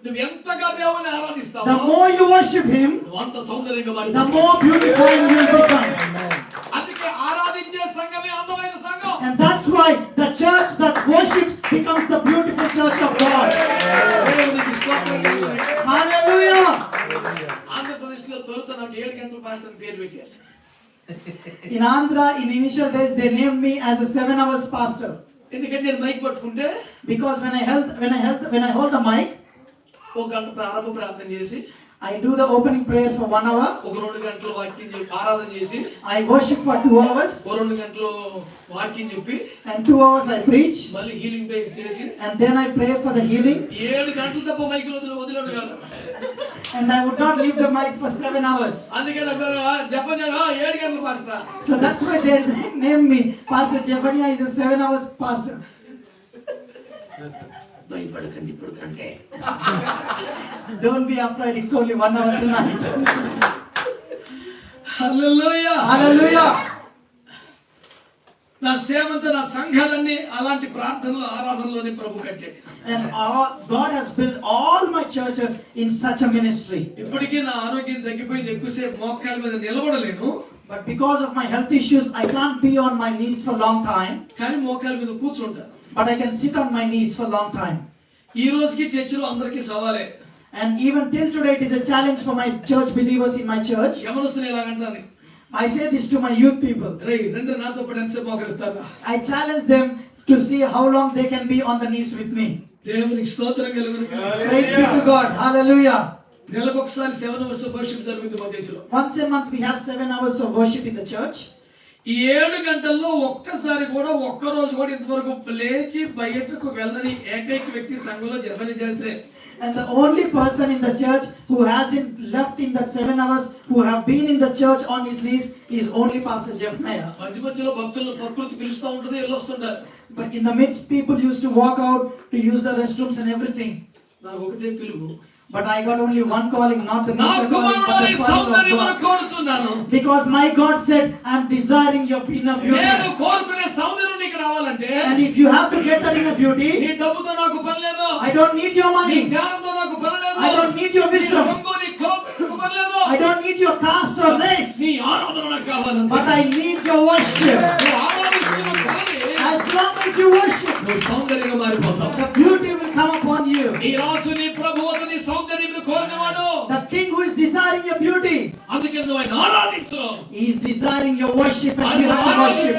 నువ్వు ఎంతగా దేవుణ్ణి the ఆరాధిస్తావో, more you worship him, నువ్వు అంత సౌందర్యంగా the మారిపోతావు. more beautifying you will become. అందుకే ఆరాధించే సంఘమే అందమైన సంఘం. And that's why the church that worships becomes the beautiful church of God. దేవునికి స్తోత్రం కలుగును. Hallelujah. ఆంధ్రప్రదేశ్లో తొలుత నాకు 7 గంటల పాస్టర్ పేరు పెట్టారు. In Andhra, in initial days, they named me as a 7 hours pastor, ఎందుకంటే నేను మైక్ పట్టుకుంటే because when I hold the mic, ఒక గంట ప్రారంభ ప్రార్థన చేసి, I do the opening prayer for 1 hour. ఒక 2 గంటలు వాక్యం చెప్పి ఆరాధన చేసి, I worship for 2 hours, ఒక 2 గంటలు వాక్యం చెప్పి, and 2 hours I preach, మళ్ళీ హీలింగ్ ప్రేయర్ చేసి, and then I pray for the healing. 7 గంటలు తప్ప మైకులు వదిలేడు కాదు. And I would not leave the mic for 7 hours. అందుకే నాకు చెప్పండి 7 గంటలు pastor. So that's why they named me. Pastor Jephaniah is a 7 hours pastor. భయపడకండి ఇప్పుడు కంటే. Don't be afraid, it's only 1 hour tonight. Hallelujah. Hallelujah. నా సేవంతో నా సంఘాలన్నీ అలాంటి ప్రార్థనలు ఆరాధనలోనే ప్రభు కట్టాడు. And God has built all my churches in such a ministry. ఇప్పటికీ నా ఆరోగ్యం తగ్గిపోయింది, ఎక్కువసేపు మోకాళ్ళ మీద నిలబడలేను, But because of my health issues, I can't be on my knees for a long time. కానీ మోకాళ్ళ మీద కూర్చుంటాను. But I can sit on my knees for a long time. ఈ రోజుకి చర్చిలో అందరికీ సవాలే. And even till today, it is a challenge for my church believers in my church. ఎవరొస్తున్నా ఇలాగంటాను, I say this to my youth people. రే రెండు నాతో పాటు ఎంతసేపు మోకరిస్తారా? I challenge them to see how long they can be on the knees with me. దేవునికి స్తోత్రం కలుగును. Praise be to God. Hallelujah. నెలకు ఒకసారి 7 hours worship జరుగుతుంది మా చర్చిలో. Once a month, we have 7 hours of worship in the church. ఈ 7 గంటల్లో ఒక్కసారి కూడా ఒక్క రోజు కూడా ఇంతవరకు లేచి బయటకు వెళ్ళని ఏకైక వ్యక్తి సంఘంలో జపని చేస్తే, And the only person in the church who hasn't left in that 7 hours, who have been in the church on his knees, is only Pastor Jephaniah. మధ్య మధ్యలో భక్తులను ప్రకృతి పిలుస్తూ ఉంటుంది, వెళ్ళొస్తుంటారు. But in the midst, people used to walk out to use the restrooms and everything. నాకు ఒకటే పిలుపు, But I got only one calling, not the నా nature calling, but కుమారుని the calling of సౌందర్యమును God. కోరుచున్నాను. Because my God said, I am desiring your inner నేను beauty. కోరుకునే సౌందర్యం నీకు రావాలంటే, And if you have to get that inner beauty, నీ డబ్బుతో నాకు పని లేదు, I don't need your నీ money. జ్ఞానంతో నాకు పని లేదు, I don't need your నీ wisdom. రంగు, నీ clothes నాకు పని లేదు. I don't need your caste or race. నీ ఆరాధన నాకు కావాలంటే, But I need your worship. నువ్వు ఆరాధిస్తున్న కొలది As long as you worship, నువ్వు సౌందర్యంగా మారిపోతావు. the beauty will come upon you. ఈ రాజు నీ ప్రభువు నీ సౌందర్యం కోరినవాడు. The king who is desiring your beauty, అందుకే నువ్వు ఆయన ఆరాధించు. he is desiring your worship, and you have to worship.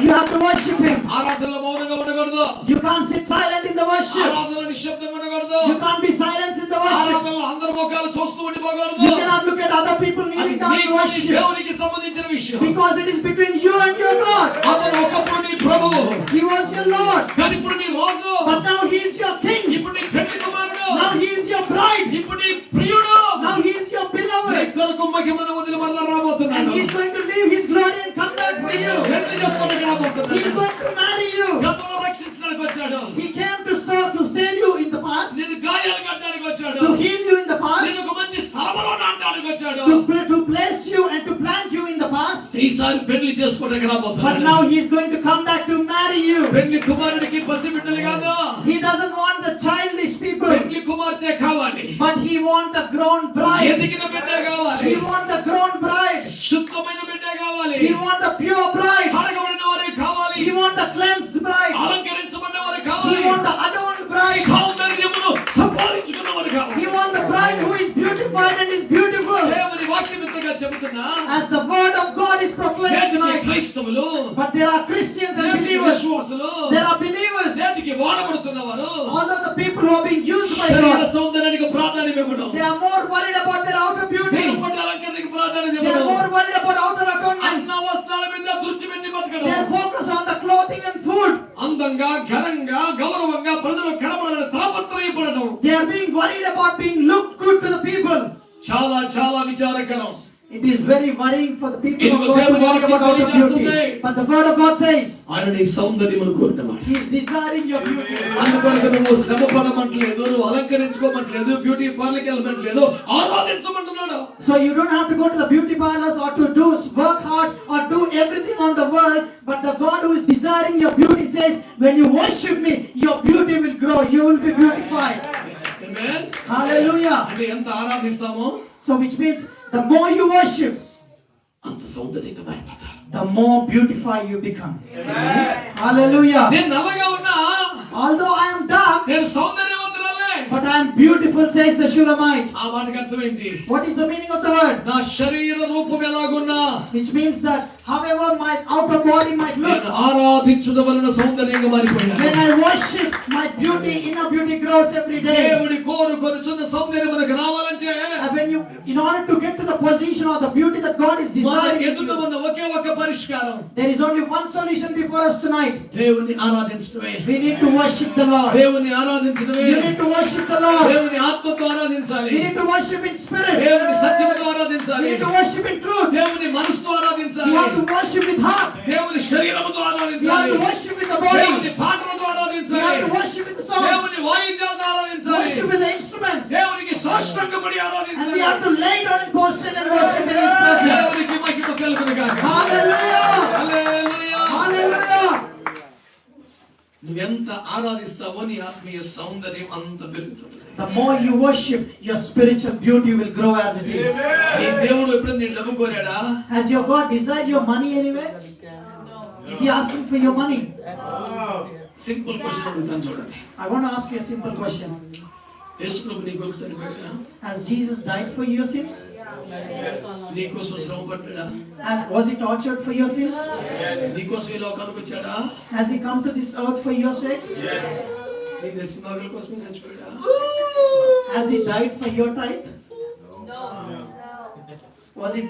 You have to worship him. ఆరాధనలో మౌనంగా ఉండకూడదు. You can't sit silent in the worship. ఆరాధనలో నిశ్శబ్దంగా ఉండకూడదు. You can't be silent in the worship. ఆరాధనలో అందరి ముఖాలు చూస్తూ ఉండిపోకూడదు. You cannot look at other people అది kneeling down to నీకు నీ worship. దేవునికి సంబంధించిన విషయం. Because it is between you and your God. అతను ఒకప్పుడు నీ ప్రభువు, He was your Lord. కానీ ఇప్పుడు నీ రాజు, But now He is your King. ఇప్పుడు నీ పెళ్లి కుమారుడు, Now He is your bride. ఇప్పుడు నీ ప్రియుడు, Now He is your నీ beloved. కొరకు మహిమను వదిలి మరలా And రాబోతున్నాడు. He is going to leave His glory and come back for you. పెళ్లి చేసుకోవడానికి He is రాబోతున్నాడు. going to marry you. గతంలో రక్షించడానికి వచ్చాడు, He came to serve, to save you in the past, నిన్ను గాయాలు కట్టడానికి వచ్చాడు, to heal you in the past, నిన్ను ఒక మంచి స్థలంలో నాటడానికి వచ్చాడు. to place you and to plant you in the past. ఈసారి పెళ్లి చేసుకోవడానికి But రాబోతున్నాడు. now He is going to come back to marry you. పెళ్లి కుమారుడికి పసిబిడ్డలు కాదు, He doesn't want the childish people, పెళ్లి కుమార్తె కావాలి, but He wants the grown bride. ఎదిగిన బిడ్డ కావాలి, He wants the grown bride. శుద్ధమైన బిడ్డ కావాలి, He wants the pure bride. కడగబడిన వారే కావాలి, He wants the cleansed bride. అలంకరించబడిన వారే He కావాలి, wants the adorned bride. సౌందర్యమును సంపాదించుకున్న వారు కావాలి. He wants the bride who is beautified and is beautiful. దేవుని వాక్యం ఇంతగా చెబుతున్నా, As the word of God is proclaimed నేటికి tonight. క్రైస్తవులు, But there are Christians and నేటికి believers. విశ్వాసులు, There are believers. నేటికి వాడబడుతున్న వారు Although the people who are being used by శరీర God, సౌందర్యానికి ప్రాధాన్యం ఇవ్వడం, they are more worried about their outer beauty. దేవుని అలంకరణకి ప్రాధాన్యం They are ఇవ్వడం, more worried about outer adornments. అన్న వస్త్రాల మీద దృష్టి పెట్టి బతకడం, They are focused on the clothing and food. అందంగా ఘనంగా గౌరవంగా ప్రజలు కనబడాలని తాపత్రయపడటం They are being worried about being looked good to the people. చాలా చాలా విచారకరం. It is very worrying for the people of ఇదిగో God to దేవుని worry about వాక్యం outer తెలియజేస్తుంది. beauty. But the word of God says, ఆయన నీ సౌందర్యమును కోరినవాడు. He is desiring your beauty. అందుకొరకు నువ్వు శ్రమ పడమంటలేదు, నువ్వు అలంకరించుకోమంటలేదు, బ్యూటీ పార్లర్కి వెళ్ళమంటలేదు, ఆరాధించమంటున్నాడు. So you don't have to go to the beauty parlors or to do work hard or do everything on the world. But the God who is desiring your beauty says, when you worship me, your beauty will grow. You will be beautified. Amen. Hallelujah. అంటే ఎంత ఆరాధిస్తామో So which means the more you worship, అంత సౌందర్యంగా మారిపోతావు. the more beautified you become. Hallelujah. నేను నల్లగా ఉన్నా, Although I am dark, నేను సౌందర్యవంతురాలే. but I am beautiful, says the Shulamite. ఆ మాటకి అర్థం ఏంటి? What is the meaning of the word? నా శరీర రూపం ఎలాగున్నా Which means that however my outer body might look, నేను ఆరాధించుట వలన సౌందర్యంగా మారిపోయాను. when I worship, my beauty, inner beauty grows every day. దేవుడి కోరుకొనుచున్న సౌందర్యం మనకు రావాలంటే And when you, in order to get to the position or the beauty that God is మన desiring, ఎదుట ఉన్న ఒకే ఒక పరిష్కారం there is only one solution before us tonight. దేవుని ఆరాధించడమే. We need to worship the Lord. దేవుని ఆరాధించడమే. You need to worship the Lord. దేవుని ఆత్మతో ఆరాధించాలి. We need to worship in spirit. దేవుని సత్యముతో We ఆరాధించాలి. need to worship in truth. దేవుని మనసుతో You ఆరాధించాలి. have to worship with heart. దేవుని శరీరముతో You have ఆరాధించాలి. to worship with the body. దేవుని పాటలతో You have ఆరాధించాలి. to worship with the songs. దేవుని వాయిద్యాలతో ఆరాధించాలి. Worship with the instruments. దేవునికి సాష్టాంగపడి And ఆరాధించాలి. we have to lay down in posture and worship in His presence. దేవునికి మహిమ కలుగును గాక. Hallelujah. హల్లెలూయా. Hallelujah. నువ్వెంత ఆరాధిస్తావో నీ ఆత్మీయ సౌందర్యం అంత పెరుగుతుంది. The more you worship, your spiritual beauty will grow as it is. నీ దేవుడు ఎప్పుడైనా నీ డబ్బు కోరాడా? Has your God desired your money anywhere? Is He asking for your money? Simple question అడుగుతాను చూడండి. I want to ask you a simple question. యేసు ప్రభు నీ కొరకు చనిపోయాడా? Has Jesus died for your sins? నీ కోసం శ్రమ పడ్డాడా? And was He tortured for your sins? నీ కోసం ఈ లోకానికి వచ్చాడా? Has He come to this earth for your sake? నీ దశమాగుల కోసమే చచ్చిపోయాడా? Has He died for your tithe? No. Was He?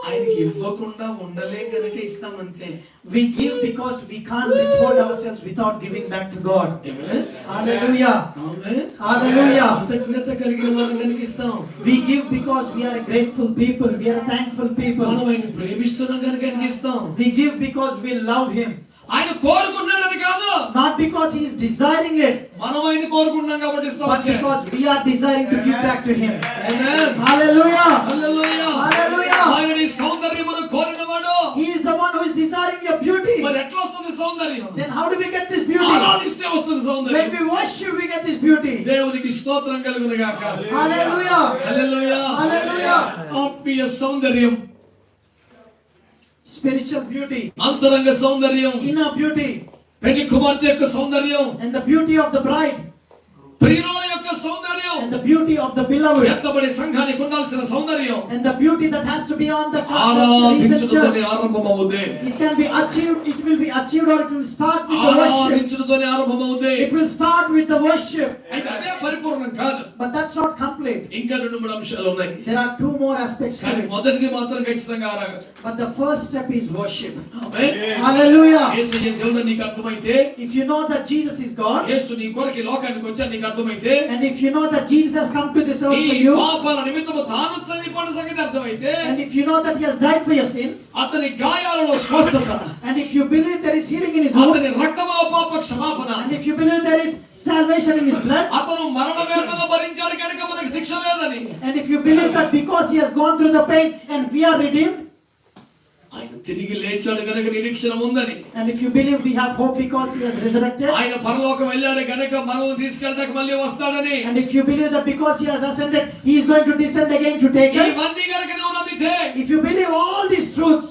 ఆయనకి ఇవ్వకుండా ఉండలే కనుక ఇస్తామంతే. We give because we can't withhold ourselves without giving back to God. Amen. Hallelujah. Amen. Hallelujah. కృతజ్ఞత కలిగిన వారం కనుక ఇస్తాం. We give because we are a grateful people. We are a thankful people. మనం ఆయన ప్రేమిస్తున్నాం కనుక ఆయనకి ఇస్తాం. We give because we love Him. ఆయన కోరుకున్నాడని కాదు, Not because He is desiring it, మనం ఆయన కోరుకుంటున్నాం కాబట్టి ఇస్తాం but అంతే. because we are desiring to give back to Him. Amen. Hallelujah. Hallelujah. Hallelujah. ఆయన నీ సౌందర్యమును కోరినవాడు. He is the one who is desiring your beauty. మరి ఎట్లా వస్తుంది సౌందర్యం? Then how do we get this beauty? ఆరాధిస్తే వస్తుంది సౌందర్యం. When we worship, we get this beauty. దేవునికి స్తోత్రం కలుగును గాక. Hallelujah. హల్లెలూయా. Hallelujah. ఆత్మీయ సౌందర్యం, Spiritual beauty, అంతరంగ సౌందర్యం, inner beauty, పెళ్లి కుమార్తె యొక్క సౌందర్యం, and the beauty of the bride. ప్రియురాల యొక్క సౌందర్యం, and the beauty of the beloved, ఎత్తబడే సంఘానికి ఉండాల్సిన సౌందర్యం and the beauty that has to be on the recent ఆరాధించుటతోనే church. ఆరంభమవుదే. It can be achieved, it will be achieved, or it will start with the worship. ఆరాధించుటతోనే ఆరంభమవుదే. It will start with the worship. అయితే అదే పరిపూర్ణం కాదు, But that's not complete. ఇంకా 2-3 అంశాలు ఉన్నాయి. There are two more aspects to కానీ it. మొదటిది మాత్రం ఖచ్చితంగా ఆరాధన. But the first step is worship. Amen. Hallelujah. యేసయ్య దేవుడు నీకు అర్థమైతే, If you know that Jesus is God, యేసు నీ కొరకు ఈ లోకానికి వచ్చాడు నీకు అర్థమైతే, and if you know that Jesus has come to this earth నీ for you, పాపాల నిమిత్తము తాను చనిపోయిన సంగతి అర్థమైతే, and if you know that He has died for your sins, అతని గాయాలలో స్వస్థత, and if you believe there is healing in His అతని wounds, రక్తములో పాప క్షమాపణ, and if you believe there is salvation in His blood, అతను మరణ వేదన భరించాడు కనుక మనకు శిక్ష లేదని, and if you believe that because He has gone through the pain and we are redeemed, ఆయన తిరిగి లేచాడు కనుక నిరీక్షణ ఉందని, and if you believe we have hope because He has resurrected, ఆయన పరలోకం వెళ్ళాడు కనుక మనల్ని తీసుకెళ్ళడానికి మళ్ళీ వస్తాడని, and if you believe that because He has ascended, He is going to descend again to take us, ఇవన్నీ కనుక నువ్వు నమ్మితే, if you believe all these truths,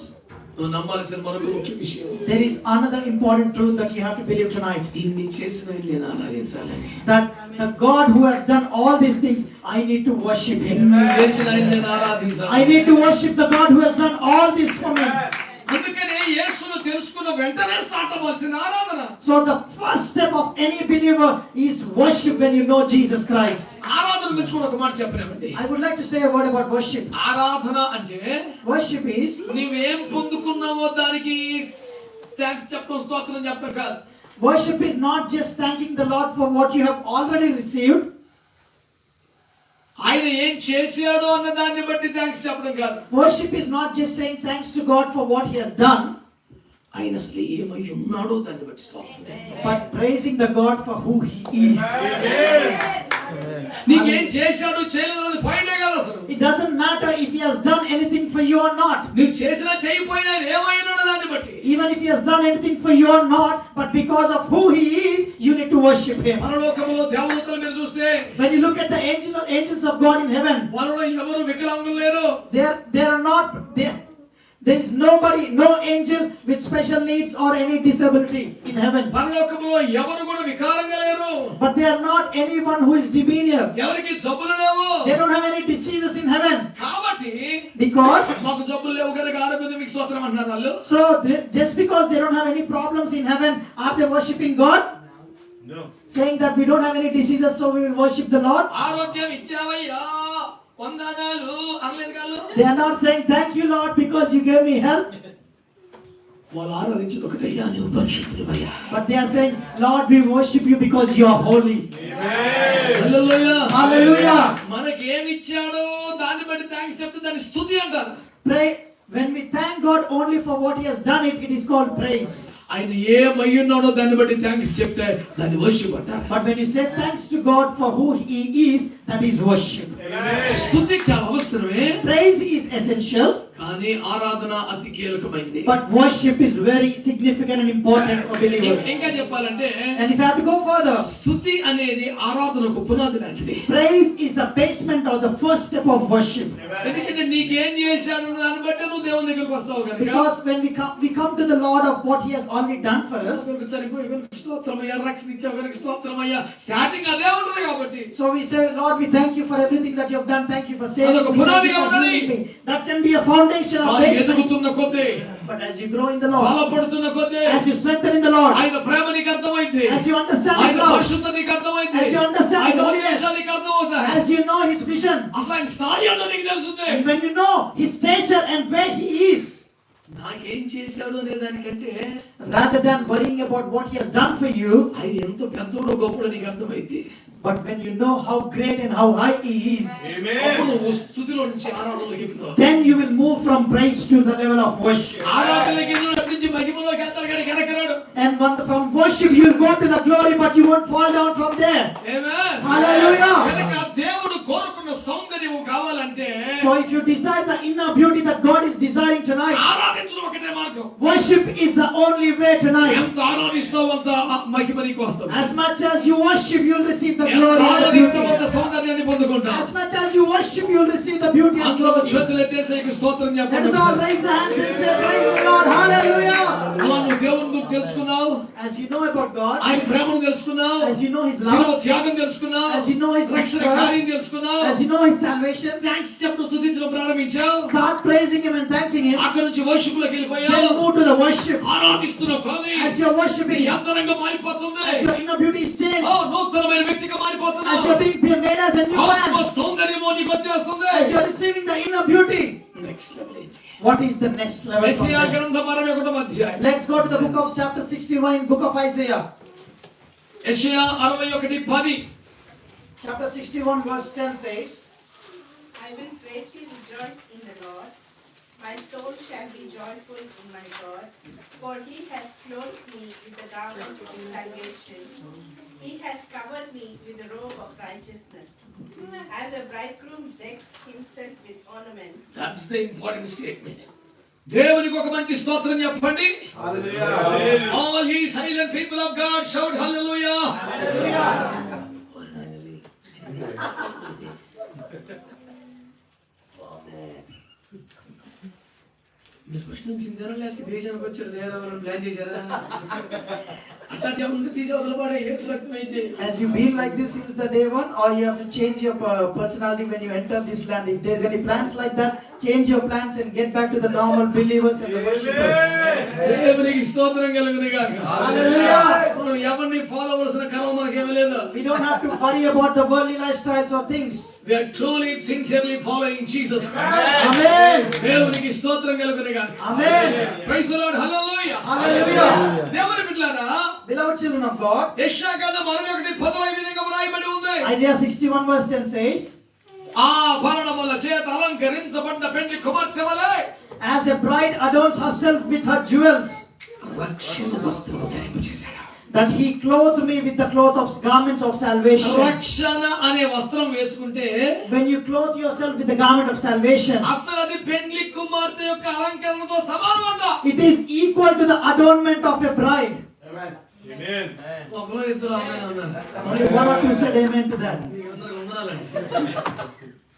నువ్వు నమ్మాల్సిన మరొక ముఖ్య విషయం, there is another important truth that you have to believe tonight. ఇన్ని చేసిన నేను ఆరాధించాలని, That the God who has done all these things, I need to worship Him. చేసిన నేను ఆరాధించాలి. I need to worship the God who has done all this for me. అందుకనే యేసును తెలుసుకున్న వెంటనే స్టార్ట్ అవ్వాల్సిన ఆరాధన. So the first step of any believer is worship when you know Jesus Christ. ఆరాధన గురించి కూడా ఒక మాట చెప్పలేమండి. I would like to say a word about worship. ఆరాధన అంటే Worship is నీవేం పొందుకున్నావో దానికి థాంక్స్ చెప్పడం, స్తోత్రం చెప్పడం కాదు. worship is not just thanking the Lord for what you have already received. ఆయన ఏం చేశాడో అన్న దాన్ని బట్టి థాంక్స్ చెప్పడం కాదు. Worship is not just saying thanks to God for what He has done, ఆయన అసలు ఏమై ఉన్నాడో దాన్ని బట్టి స్తోత్రం. but praising the God for who He is. నీకేం చేశాడు చేయలేదు అనేది పాయింటే కాదు అసలు. It doesn't matter if He has done anything for you or not. నువ్వు చేసినా చేయకపోయినా ఏమైనాడో దాన్ని బట్టి. Even if He has done anything for you or not, but because of who He is, you need to worship Him. పరలోకములో దేవదూతల మీద చూస్తే When you look at the angels of God in heaven, వాళ్ళలో ఎవరు వికలాంగులు లేరు. there is nobody, no angel with special needs or any disability in heaven. పరలోకములో ఎవరు కూడా వికారంగా లేరు. But they are not anyone who is demoniac. ఎవరికి జబ్బులు లేవు. They don't have any diseases in heaven. కాబట్టి Because, మాకు జబ్బులు లేవు కనుక ఆరోగ్యం మీకు స్తోత్రం అంటున్నారు వాళ్ళు. so just because they don't have any problems in heaven, are they worshipping God? No. Saying that we don't have any diseases, so we will worship the Lord? ఆరోగ్యం ఇచ్చావయ్యా వందనాలు అనలేదు కాదు. They are not saying thank you Lord because you gave me health. వాళ్ళు ఆరాధించేది ఒకటయ్యా నీవు పరిశుద్ధుడవయ్యా. But they are saying, Lord, we worship you because you are holy. Hallelujah. Hallelujah. మనకి ఏమి ఇచ్చాడో దాన్ని బట్టి థాంక్స్ చెప్తే దాన్ని స్తుతి అంటారు. Pray. When we thank God only for what He has done, it is called praise. ఆయన ఏమై ఉన్నాడో దాన్ని బట్టి థాంక్స్ చెప్తే దాన్ని వర్షిప్ అంటారు. But when you say thanks to God for who He is, that is worship. స్తుతి చాలా అవసరమే, Praise is essential, కానీ ఆరాధన అతి కీలకమైంది. but worship is very significant and important for believers. ఇంకా చెప్పాలంటే And if I have to go further, స్తుతి అనేది ఆరాధనకు పునాది లాంటిది. praise is the basement or the first step of worship. ఎందుకంటే నీకేం చేశాడు దాన్ని బట్టి నువ్వు దేవుని దగ్గరికి వస్తావు కనుక. Because when we come to the Lord of what He has already done for us, ఒకరికి చనిపోయి ఒకరికి స్తోత్రమయ్యా, రక్షణ ఇచ్చావు ఒకరికి స్తోత్రమయ్యా, స్టార్టింగ్ అదే ఉంటుంది కాబట్టి. so we say, Lord, we thank you for everything that you have done. Thank you for saving అదొక me. Thank you పునాదిగా for ఉన్నది. healing me. That can be a foundation of అది basement. ఎదుగుతున్న కొద్దీ, But as you grow in the Lord, బలపడుతున్న కొద్దీ, as you strengthen in the Lord, ఆయన ప్రేమ నీకు అర్థమైంది, as you understand His ఆయన love, పరిశుద్ధత నీకు అర్థమైంది, As you understand ఆయన His holiness, ఉద్దేశాలు నీకు అర్థమవుతాయి. as you know His vision, అసలు ఆయన స్థాయి ఏంటో నీకు తెలుస్తుంది. and when you know His stature and where He is, నాకేం చేశాడు అనే దానికంటే rather than worrying about what He has done for you, ఆయన ఎంతో పెద్దోడో గొప్పడో నీకు అర్థమైంది. but when you know how great and how high He is, అప్పుడు నువ్వు స్తుతిలో నుంచి ఆరాధనలోకి ఎక్కుతావు. then you will move from praise to the level of worship. ఆరాధనలోకి వెళ్ళినప్పటి నుంచి మహిమలోకి వెళ్తాడు కానీ వెనకరాడు. And from worship you will go to the glory, but you won't fall down from there. Amen. Hallelujah. కనుక దేవుడు కోరుకున్న సౌందర్యం కావాలంటే So if you desire the inner beauty that God is desiring tonight, ఆరాధించడం ఒకటే మార్గం. worship is the only way tonight. ఎంత ఆరాధిస్తావు అంత మహిమ నీకు వస్తుంది. As much as you worship, you'll receive the glory and the ఆరాధిస్తాం అంత beauty. సౌందర్యాన్ని పొందుకుంటాం. As much as you worship, you'll receive the beauty and అందరూ glory. చేతులు ఎత్తేసి నీకు స్తోత్రం Let us చెప్పండి. all raise the hands and say, praise the Lord, hallelujah. అలా నువ్వు దేవుని గురించి తెలుసుకున్నావు, As you know about God, ఆయన ప్రేమను తెలుసుకున్నావు, as you know His శిలువ love, త్యాగం తెలుసుకున్నావు, as you know His రక్షణ cross, కార్యం తెలుసుకున్నావు, as you know His salvation, thanks చెప్పడం స్తుతించడం ప్రారంభించావు. start praising Him and thanking Him. అక్కడి నుంచి వర్షిప్ లోకి వెళ్ళిపోయావు. Then move to the worship. ఆరాధిస్తున్నావు కానీ As you're నీ worshiping, అంతరంగం మారిపోతుంది. as your inner beauty is changed, ఓ నూతనమైన వ్యక్తిగా as మారిపోతున్నావు. you're being made as a new ఆత్మ man, సౌందర్యము నీకు వచ్చేస్తుంది. as you're receiving the inner beauty. Next level ఏంటి? What is the next level? from యెషయా there? గ్రంథం 61వ అధ్యాయం. Let's go to the book of chapter 61 in book of Isaiah. యెషయా 61:10. Chapter 61 verse 10 says, I will greatly rejoice in the Lord. My soul shall be joyful in my God, for He has clothed me with the garment of salvation. He has covered me with the robe of righteousness, as a bridegroom decks himself with ornaments. That's the important statement. దేవునికి ఒక మంచి స్తోత్రం చెప్పండి. Hallelujah. All ye silent people of God shout hallelujah. మీరు ప్రశ్నించారా లేకపోతే దేశానికి వచ్చారు దేవరం plan చేశారా? అట్లా ఎవరికి తీసి వదలబడే ఏసు రక్తం అయితే has you been like this since the day one, or you have to change your personality when you enter this land? If there's any plans like that, change your plans and get back to the normal believers and the worshippers. దేవునికి స్తోత్రం కలుగును గాక. Hallelujah. మనం ఎవరిని follow అవ్వాల్సిన క్రమం మనకేమీ లేదు. We don't have to worry about the worldly lifestyles or things. We are truly sincerely following Jesus Christ. Amen. దేవునికి స్తోత్రం కలుగును గాక. Amen. Praise the Lord. Hallelujah. Hallelujah. దేవుని బిడ్డలారా, Beloved children of God, యెషయా గ్రంథం 61:10 ఈ విధంగా వ్రాయబడి ఉంది. Isaiah 61 verse 10 says, ఆభరణముల చేత అలంకరించబడ్డ పెండ్లి కుమార్తె వలె as a bride adorns herself with her jewels, రక్షణ వస్త్రము ధరింపచేశాడు. that he clothed me with the cloth of garments of salvation. రక్షణ అనే వస్త్రం వేసుకుంటే When you clothe yourself with the garment of salvation, అసలు అది పెండ్లి కుమార్తె యొక్క అలంకరణతో సమానమంట. it is equal to the adornment of a bride. Amen. Amen. ఒకరు ఇద్దరు అమ్మాయిలు ఉన్నారు. Only one or two said amen to that. మీకు అందరూ ఉండాలండి.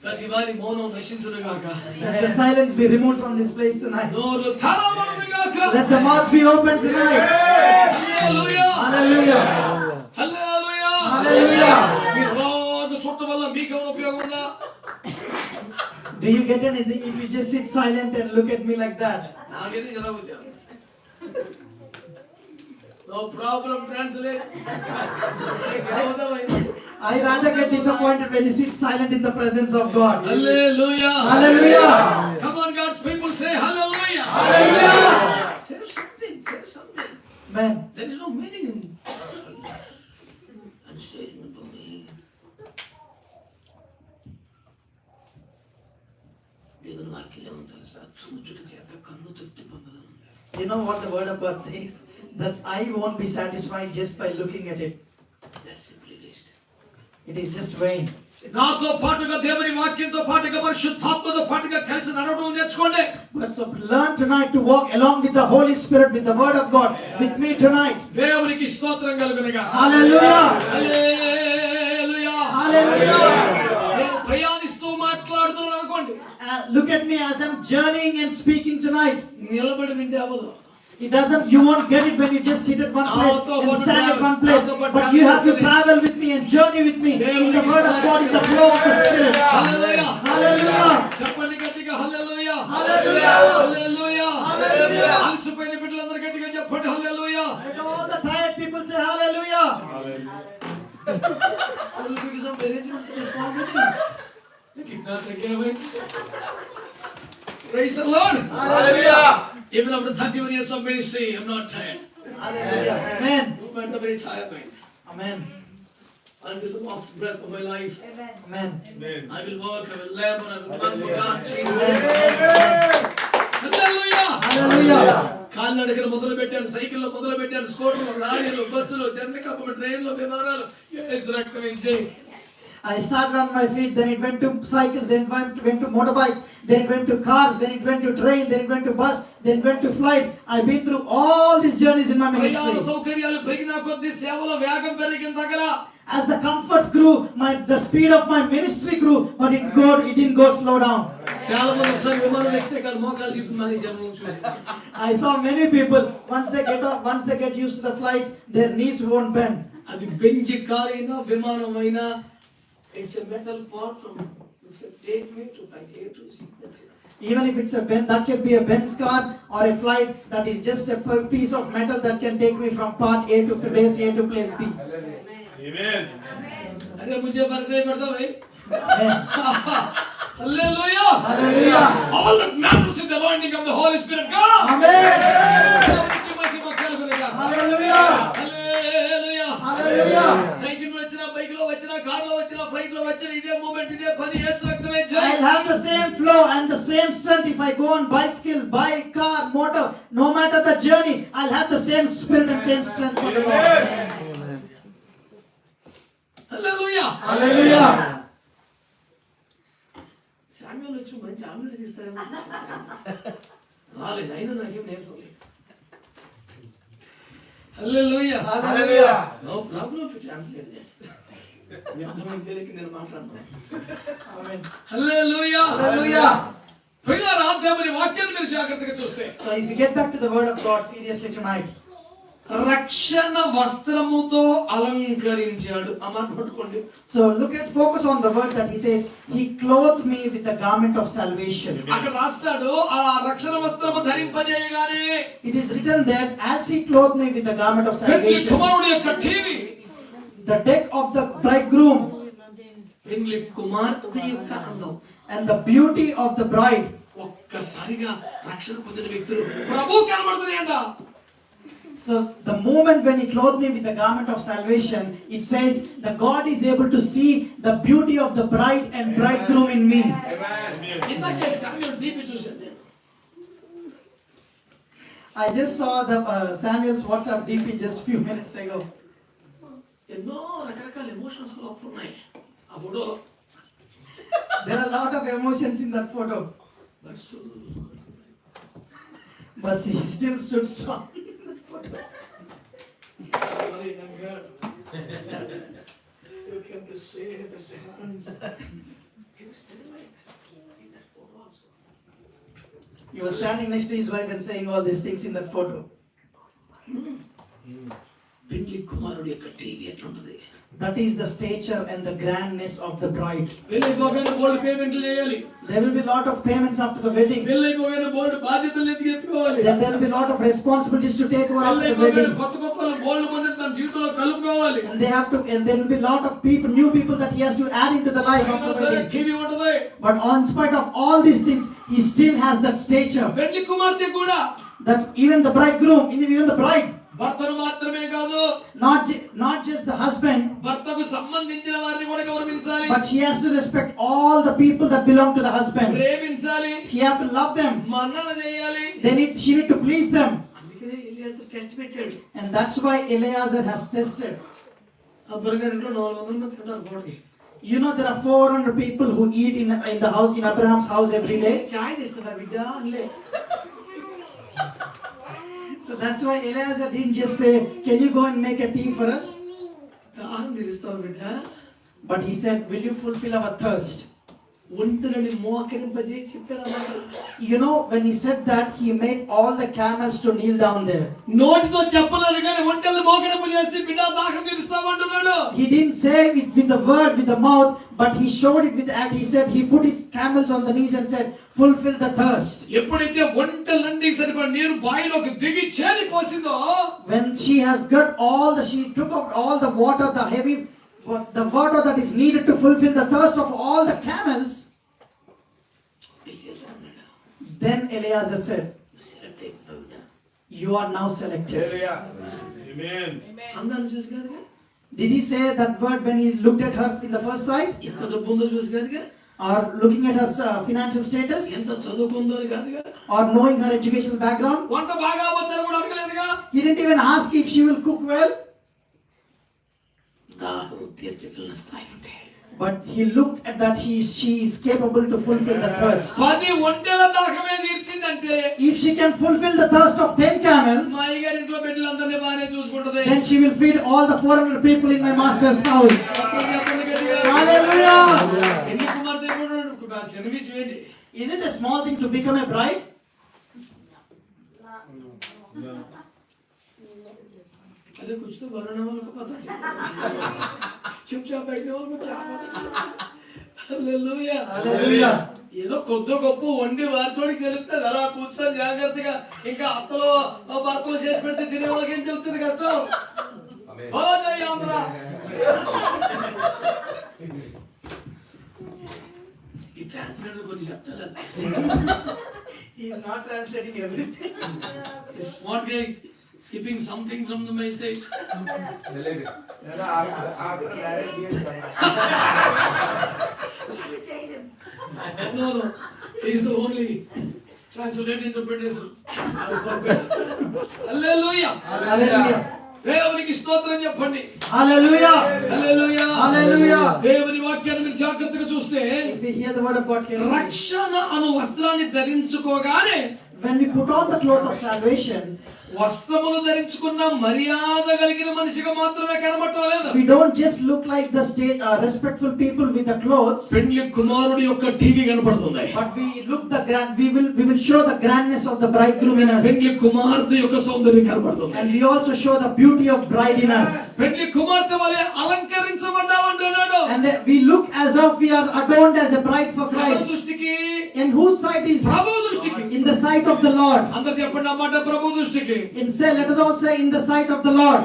ప్రతి వారి మౌనం నశించును గాక. Let the silence be removed from this place tonight. నోరు తెరవబడును గాక. Let the mouths be open tonight. Hallelujah. Hallelujah. Hallelujah. Hallelujah. మీరు రోజు చూడటం వల్ల మీకు ఏమైనా ఉపయోగం ఉందా? Do you get anything if you just sit silent and look at me like that? నాకైతే జరగవచ్చు. No problem, translate. I rather get disappointed when you sit silent in the presence of God. Hallelujah. Hallelujah. Come on, God's people, say hallelujah. Hallelujah. Say something, say something. Man, There is no meaning in I'm saying it for me. దేవుని వాక్యం ఏమో తెలుసా? చూచుట చేత కన్ను తృప్తి పొందడం. you know what the word of God says? That I won't be satisfied just by looking at it. That's simply waste. It is just vain. నాతో పాటుగా దేవుని వాక్యంతో పాటుగా పరిశుద్ధాత్మతో పాటుగా కలిసి నడవడం నేర్చుకోండి. But so learn tonight to walk along with the Holy Spirit, with the word of God, with me tonight. దేవునికి స్తోత్రం కలుగునుగా. Hallelujah. హల్లెలూయా. Hallelujah. నేను ప్రయాణిస్తూ మాట్లాడుతున్నాను అనుకోండి. Look at me as I'm journeying and speaking tonight. నిలబడి వింటే అవ్వదు. It doesn't, you won't get it when you just sit at one place and stand at one place. But you have to travel with me and journey with me in the word of God, in the flow of the Spirit. Hallelujah. Hallelujah. చెప్పండి గట్టిగా హల్లెలూయా. Hallelujah. హల్లెలూయా. Hallelujah. అలసిపోయిన బిడ్డలందరూ గట్టిగా చెప్పండి హల్లెలూయా. Let all the tired people say hallelujah. I will give you some arrangements in this morning. कितना थके हैं भाई? Praise the Lord. Hallelujah. Even after 31 years of ministry, I'm not tired. Hallelujah. Amen. I'm not very tired, man. Amen. Until the last breath of my life, Amen. Amen. I will work, I will labor, I will run for God. Hallelujah. Hallelujah. Hallelujah. కాలినడకలు మొదలు పెట్టాను, సైకిల్లో మొదలు పెట్టాను, స్కూటర్లు, లారీలు, బస్సులు, general ట్రైన్లు, విమానాలు, యేసు రక్తం ఇచ్చేయి. I started on my feet, then it went to cycles, then it went to motorbikes, then it went to cars, then it went to train, then it went to bus, then it went to flights. I've been through all these journeys in my ప్రయాణ ministry. సౌకర్యాలు పెరిగిన కొద్దీ సేవల వేగం పెరిగిన తగల As the comforts grew, the speed of my ministry grew, but it didn't go slow down. చాలా మంది ఒకసారి విమానం ఎక్కితే కాదు మోకాలు జీవితం మానేసి చూసి I saw many people, once they get used to the flights, their knees won't bend. అది బెంజ్ కార్ అయినా విమానం అయినా it's a metal part from take me to point A to C. Even if it's that can be a Benz car or a flight that is just a piece of metal that can take me from part A to place A to place B. Amen. अरे मुझे फर्क नहीं पड़ता भाई. Amen. Hallelujah. Hallelujah. All that matters is the anointing of the Holy Spirit. God. Amen. Hallelujah. Hallelujah. Hallelujah. Cycle లో వచ్చినా bike లో వచ్చినా కార్ లో వచ్చినా ఫ్లైట్ లో వచ్చినా ఇదే మూమెంట్ ఇదే పని యేసు రక్తమే జై. I'll have the same flow and the same strength if I go on bicycle, bike, car, motor. No matter the journey, I'll have the same spirit and same strength for the Lord. Hallelujah. Hallelujah. Samuel వచ్చి మంచి ఆమెలు చేస్తారేమో రాలేదు అయినా నాకేం నేర్చుకోలేదు. Hallelujah. Hallelujah. No problem if you translate that. నేను మాట్లాడుతున్నాను. Amen. Hallelujah. Hallelujah. ప్రియులారా దేవుని వాక్యాన్ని మీరు జాగ్రత్తగా చూస్తే So if you get back to the word of God seriously tonight, రక్షణ వస్త్రముతో అలంకరించాడు. ఆ మాట పట్టుకోండి. so focus on the word that he says, he clothed me with the garment of salvation. అక్కడ రాస్తాడు ఆ రక్షణ వస్త్రము ధరింపజేయగానే It is written that as he clothed me with the garment of పెండ్లి salvation, కుమారుడి యొక్క TV the deck of the bridegroom పెండ్లి కుమార్తె యొక్క అందం and the beauty of the bride. ఒక్కసారిగా రక్షణ పొందిన వ్యక్తులు ప్రభు కనబడుతున్నాయంట. So the moment when he clothed me with the garment of salvation, it says that God is able to see the beauty of the bride and bridegroom in me. ఇందాకే Samuel Deepi చూశాను నేను. I just saw the Samuel's WhatsApp DP just few minutes ago. ఎన్నో రకరకాల emotions లోపల ఉన్నాయి ఆ ఫోటోలో. There are a lot of emotions in that photo, but he still stood strong. You came to say Mr. Evans. He was still alive in that photo also. He was standing next to his wife and saying all these things in that photo. పెండ్లి కుమారుడి యొక్క TV ఎట్లుంటది? That is the stature and the grandness of the bride. పెళ్ళైపోగానే బోర్డు పేమెంట్లు చేయాలి. There will be a lot of payments after the wedding. పెళ్ళైపోగానే బోర్డు బాధ్యతలు ఎందుకు ఎత్తుకోవాలి? Then there will be a lot of responsibilities to take over after the పెళ్ళైపోగానే wedding. కొత్త కొత్తలు board మంది తన జీవితంలో కలుపుకోవాలి. And there will be a lot of people, new people that he has to add into the life after the wedding. TV ఉంటది. But in spite of all these things, he still has that stature. పెళ్లి కుమార్తె కూడా That even the bridegroom, even the bride, భర్తను మాత్రమే కాదు not just the husband, భర్తకు సంబంధించిన వారిని కూడా గౌరవించాలి. but she has to respect all the people that belong to the husband. ప్రేమించాలి. She have to love them. మన్నన చేయాలి. She need to please them. అందుకనే ఎలియాజరు టెస్ట్ పెట్టాడు. And that's why Eleazar has tested. Abraham గారింట్లో 400 మంది తింటారు బోర్డుకి. You know there are 400 people who eat in the house, in Abraham's house every day. చాయ్ తీసుకున్నా బిడ్డ అనలే. So that's why Eleazar didn't just say, can you go and make a tea for us? దాహం తీరుస్తావు బిడ్డ. But he said, will you fulfill our thirst? ఒంటరిని మోకరింపజేసి చెప్పారన్నమాట. You know, when he said that, he made all the camels to kneel down there. నోటితో చెప్పలేదు కానీ ఒంటరిని మోకరింపజేసి బిడ్డ దాహం తీరుస్తావు అంటున్నాడు. He didn't say it with the word, with the mouth, but he showed it with the act. He said, he put his camels on the knees and said, fulfill the thirst. ఎప్పుడైతే ఒంటలండి సరిపడ నీరు బాయిలోకి దిగి చేరి పోసిందో, When she took out all the water, the water that is needed to fulfill the thirst of all the camels, then Eleazar said, you are now selected. Amen. అందాన్ని చూసి కాదుగా, Did he say that word when he looked at her in the first sight? ఎంత డబ్బు ఉందో చూసి కాదుగా, Or looking at her financial status? ఎంత చదువుకుందో అని కాదుగా, Or knowing her educational background? వంట బాగా వచ్చారు కూడా అడగలేదుగా. He didn't even ask if she will cook well. దాహం తీర్చగలిగిన స్థాయి ఉంటే, But he looked at that she is capable to fulfill the thirst. 10 ఒంటెల దాహమే తీర్చిందంటే If she can fulfill the thirst of 10 camels, మా అయ్యగారి ఇంట్లో బిడ్డలందరినీ బాగానే చూసుకుంటది. then she will feed all the 400 people in my master's house. అప్పుడు చెప్పండి గట్టిగా. Hallelujah! ఎన్ని కుమార్తె కూడా చిన్న విషయం ఏంటి? Is it a small thing to become a bride? अरे कुछ तो बनाने वालों को पता चला चुपचाप बैठने वालों को क्या पता हालेलुया Hallelujah! ఏదో కొద్ది గొప్ప వండి వారితోడికి తెలుస్తుంది అలా కూర్చొని జాగ్రత్తగా ఇంకా అత్తలో భర్తలు చేసి పెడితే తినే వాళ్ళకి ఏం తెలుస్తుంది కష్టం ఓ జై ఆంధ్ర ఈ ట్రాన్స్లేటర్ కొన్ని చెప్తారు He is not translating everything. Smart గా skipping something from the message. No, he is the only translated interpretation. Hallelujah. Hallelujah! దేవునికి స్తోత్రం చెప్పండి. Hallelujah! హల్లెలూయా. Hallelujah! దేవుని వాక్యాన్ని మీరు జాగ్రత్తగా చూస్తే If we hear the word of God carefully, రక్షణ అను వస్త్రాన్ని ధరించుకోగానే when we put on the cloth of salvation, వస్త్రములు ధరించుకున్న మర్యాద కలిగిన మనిషిగా మాత్రమే కనబడటం లేదు. we don't just look like the respectful people with the clothes, పెండ్లి కుమారుడి యొక్క టీవీ కనబడుతుంది. but we look the grand. We will show the grandness of the bridegroom in us, పెండ్లి కుమార్తె యొక్క సౌందర్యం కనబడుతుంది. and we also show the beauty of bride in us. పెండ్లి కుమార్తె వలె అలంకరించబడ్డామంటున్నాడు. And then we look as if we are adorned as a bride for ఎవరి Christ. దృష్టికి? In whose sight is? ప్రభు దృష్టికి. In the sight of the Lord. అందరూ చెప్పండి అన్నమాట ప్రభు దృష్టికి. Let us all say in the sight of the Lord.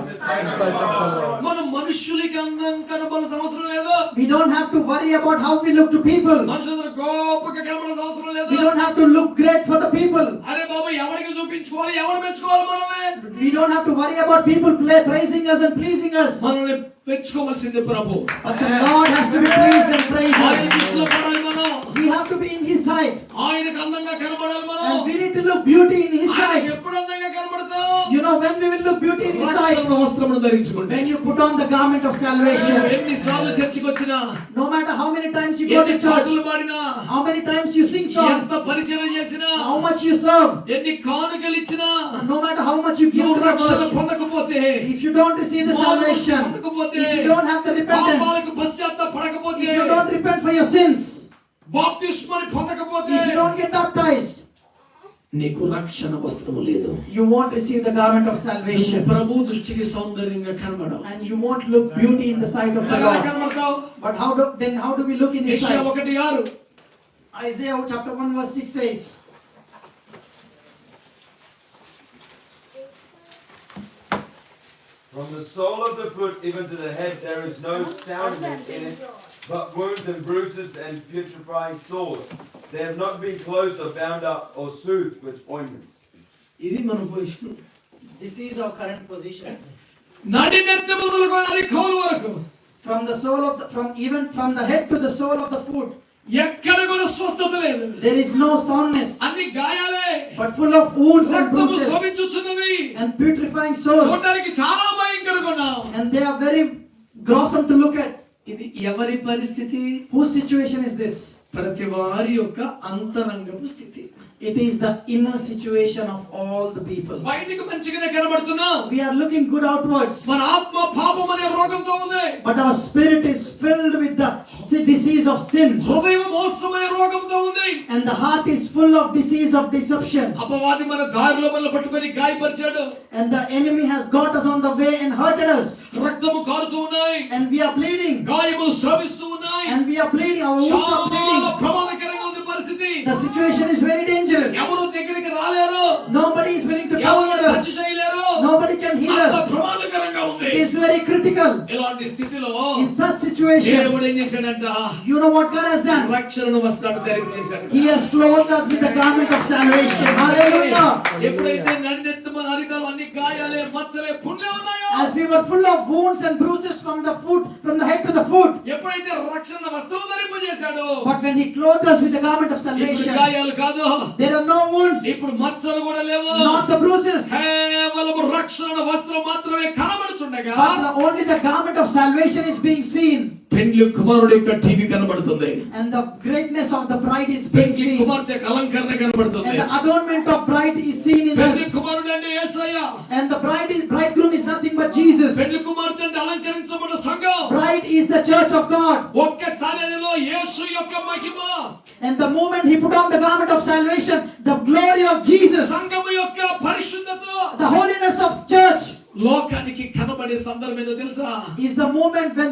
మనం మనుషులకి అందం కనబడాల్సిన అవసరం లేదు. We don't have to worry about how we look to people. మనుషులందరూ గొప్పగా కనబడాల్సిన అవసరం లేదు. We don't have to look great for the people. అరే బాబు ఎవరికి చూపించుకోవాలి, ఎవరు మెచ్చుకోవాలి మనల్ని? We don't have to worry about people praising us and pleasing us. మనల్ని మెచ్చుకోవాల్సిందే ప్రభు. But the Lord has to be praised and praised. ఆయన దృష్టిలో పడాలి మనం. We have to be in His sight. ఆయనకు అందంగా కనబడాలి మనం. And we need to look beauty in His ఆయనకు sight. ఎప్పుడు అందంగా కనబడతాం? You know when we will look beauty in His sight? రక్షణ వస్త్రమును ధరించుకుంటే. When you put on the garment of salvation. ఎన్నిసార్లు చర్చికి వచ్చినా, No matter how many times you go ఎన్ని to church, పాటలు పాడినా, how many times you sing songs, ఎంత పరిచయం చేసినా, how much you serve, ఎన్ని కానుకలు ఇచ్చినా, no matter how much you give నువ్వు to the రక్షణ church, పొందకపోతే, if you don't receive the salvation, if you don't have the repentance, పాపాలకు పశ్చాత్తాపడకపోతే, if you don't repent for your sins, బాప్తిస్మాన్ని పొందకపోతే, if you don't get baptized, నీకు రక్షణ వస్త్రము లేదు. you won't receive the garment of salvation, ప్రభు దృష్టికి సౌందర్యంగా కనబడవు. and you won't look beauty in the sight of the ఎలా Lord. కనబడతావు? But how do we look in His యెషయా sight? 1:6 Isaiah chapter 1 verse 6 says, From the sole of the foot even to the head there is no soundness in it, but wounds and bruises and putrefying sores. They have not been closed or bound up or soothed with ointments. ఇది మన position. this is our current position. నడినెత్తి మొదలుకొని అరికాలు వరకు, Even from the head to the sole of the foot, ఎక్కడ కూడా స్వస్థత లేదు. there is no soundness, అన్ని గాయాలే, but full of wounds and రక్తము bruises స్రవించుచున్నవి, and putrefying sores, చూడడానికి చాలా భయంకరంగా ఉన్నాం. and they are very gruesome to look at. ఇది ఎవరి పరిస్థితి? Whose situation is this? ప్రతి వారి యొక్క అంతరంగపు స్థితి. It is the inner situation of all the people. బయటికి మంచిగానే కనబడుతున్నాం, We are looking good outwards, మన ఆత్మ పాపం అనే రోగంతో ఉంది. but our spirit is filled with the disease of sin, హృదయం మోసం అనే రోగంతో ఉంది. and the heart is full of disease of deception, అపవాది మన దారిలో మనల్ని పట్టుకొని గాయపరిచాడు. and the enemy has got us on the way and hurted us, రక్తము కారుతూ ఉన్నాయి, and we are bleeding, గాయములు స్రవిస్తూ ఉన్నాయి. and we are bleeding, our wounds are చాలా bleeding. ప్రమాదకరంగా ఉంది పరిస్థితి. The situation is very dangerous. ఎవరు దగ్గరికి రాలేరు, Nobody is willing to come ఎవరు near టచ్ us. చేయలేరు. Nobody can heal అంత us. ప్రమాదకరంగా ఉంది. It is very critical. ఇలాంటి స్థితిలో In such situation, దేవుడు ఏం చేశాడంట? you know what God has done? రక్షణను వస్త్రాన్ని ధరింపజేశాడు. He has clothed us with the garment of salvation. Hallelujah. ఎప్పుడైతే నడినెత్తు మన అరికాలు అన్ని గాయాలే, మచ్చలే, పుండ్లే ఉన్నాయో, As we were full of wounds and bruises from the head to the foot, ఎప్పుడైతే రక్షణ వస్త్రం ధరింపజేశాడో, but when He clothed us with the garment of ఇప్పుడు salvation, గాయాలు కాదు, there are no wounds, ఇప్పుడు మచ్చలు కూడా లేవు, not the bruises, కేవలం రక్షణ వస్త్రం మాత్రమే కనబడుచుండగా but only the garment of salvation is being seen. పెండ్లి కుమారుడు యొక్క టీవీ కనబడుతుంది. And the greatness of the bride is being పెండ్లి seen. కుమార్తె యొక్క అలంకరణ కనబడుతుంది. And the adornment of bride is seen in పెండ్లి us. కుమారుడు అంటే యేసయ్య. And the bridegroom is nothing but Jesus. పెండ్లి కుమార్తె అంటే అలంకరించబడ్డ సంఘం. Bride is the church of God. ఒక్కసారి ఆయనలో యేసు యొక్క మహిమ, And the moment he put on the garment of salvation, the glory of Jesus, సంఘము యొక్క పరిశుద్ధత the holiness of church, లోకానికి కనబడే సందర్భం ఏదో తెలుసా? is the moment when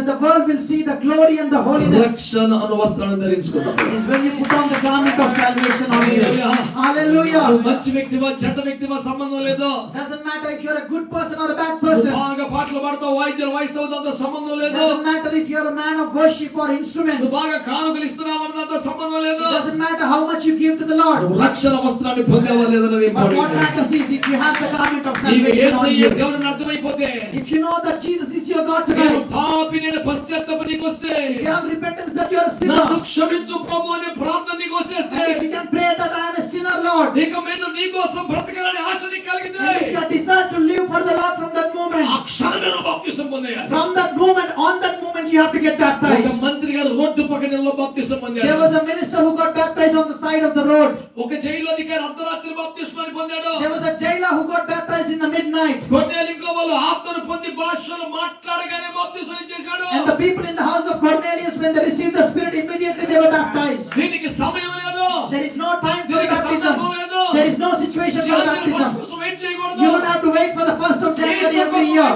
the world will see the glory and the holiness. రక్షణ అను వస్త్రాన్ని ధరించుకుంటాం. Is when you put on the garment of salvation on you. Hallelujah. Hallelujah. నువ్వు మంచి వ్యక్తివా చెడ్డ వ్యక్తివా సంబంధం లేదు. Doesn't matter if you're a good person or a bad person. నువ్వు బాగా పాటలు పాడతావు, వాయిద్యాలు వాయిస్తావు, దాంతో సంబంధం లేదు. Doesn't matter if you're a man of worship or instruments. నువ్వు బాగా కానుకలు ఇస్తున్నావు అన్న దాంతో సంబంధం లేదు. Doesn't matter how much you give to the Lord. నువ్వు రక్షణ వస్త్రాన్ని పొందేవా లేదన్నది But what important. matters is if you have the garment of నీకు salvation on యేసయ్య you. దేవుడిని అర్థమైపోతే, If you know that Jesus is your God నేను tonight. పాపి, నేను పశ్చాత్తాపం నీకు వస్తే, If you have repentance that you are a నన్ను sinner. క్షమించు ప్రభు అనే ప్రార్థన నీకు వచ్చేస్తే, And if you can pray that I am a sinner, Lord. ఇక మీద నీ కోసం బ్రతకాలని ఆశ నీకు కలిగితే, And if you are desire to live for the Lord from that ఆ moment. క్షణమే నువ్వు బాప్తిసం పొందేయాలి. From that moment, on that moment you have to get ఒక baptized. మంత్రి గారు రోడ్డు పక్కన బాప్తిసం There పొందాడు. was a minister who got baptized on the side of the road. ఒక జైలు అధికారి అర్ధరాత్రి బాప్తిస్మాన్ని పొందాడు. There was a jailer who got baptized in the midnight. కొన్నేళ్ళ ఇంట్లో వాళ్ళు ఆత్మను పొంది భాషలు మాట్లాడగానే బాప్తిసం ఇచ్చేశాడు. And the people in the house of Cornelius, when they received the Spirit, immediately they were baptized. దీనికి సమయం లేదు. There is no time for దీనికి baptism. సందర్భం లేదు. There is no situation for జాతీయుల భాష baptism. కోసం వెయిట్ చేయకూడదు. You don't have to wait for the 1st of January every year.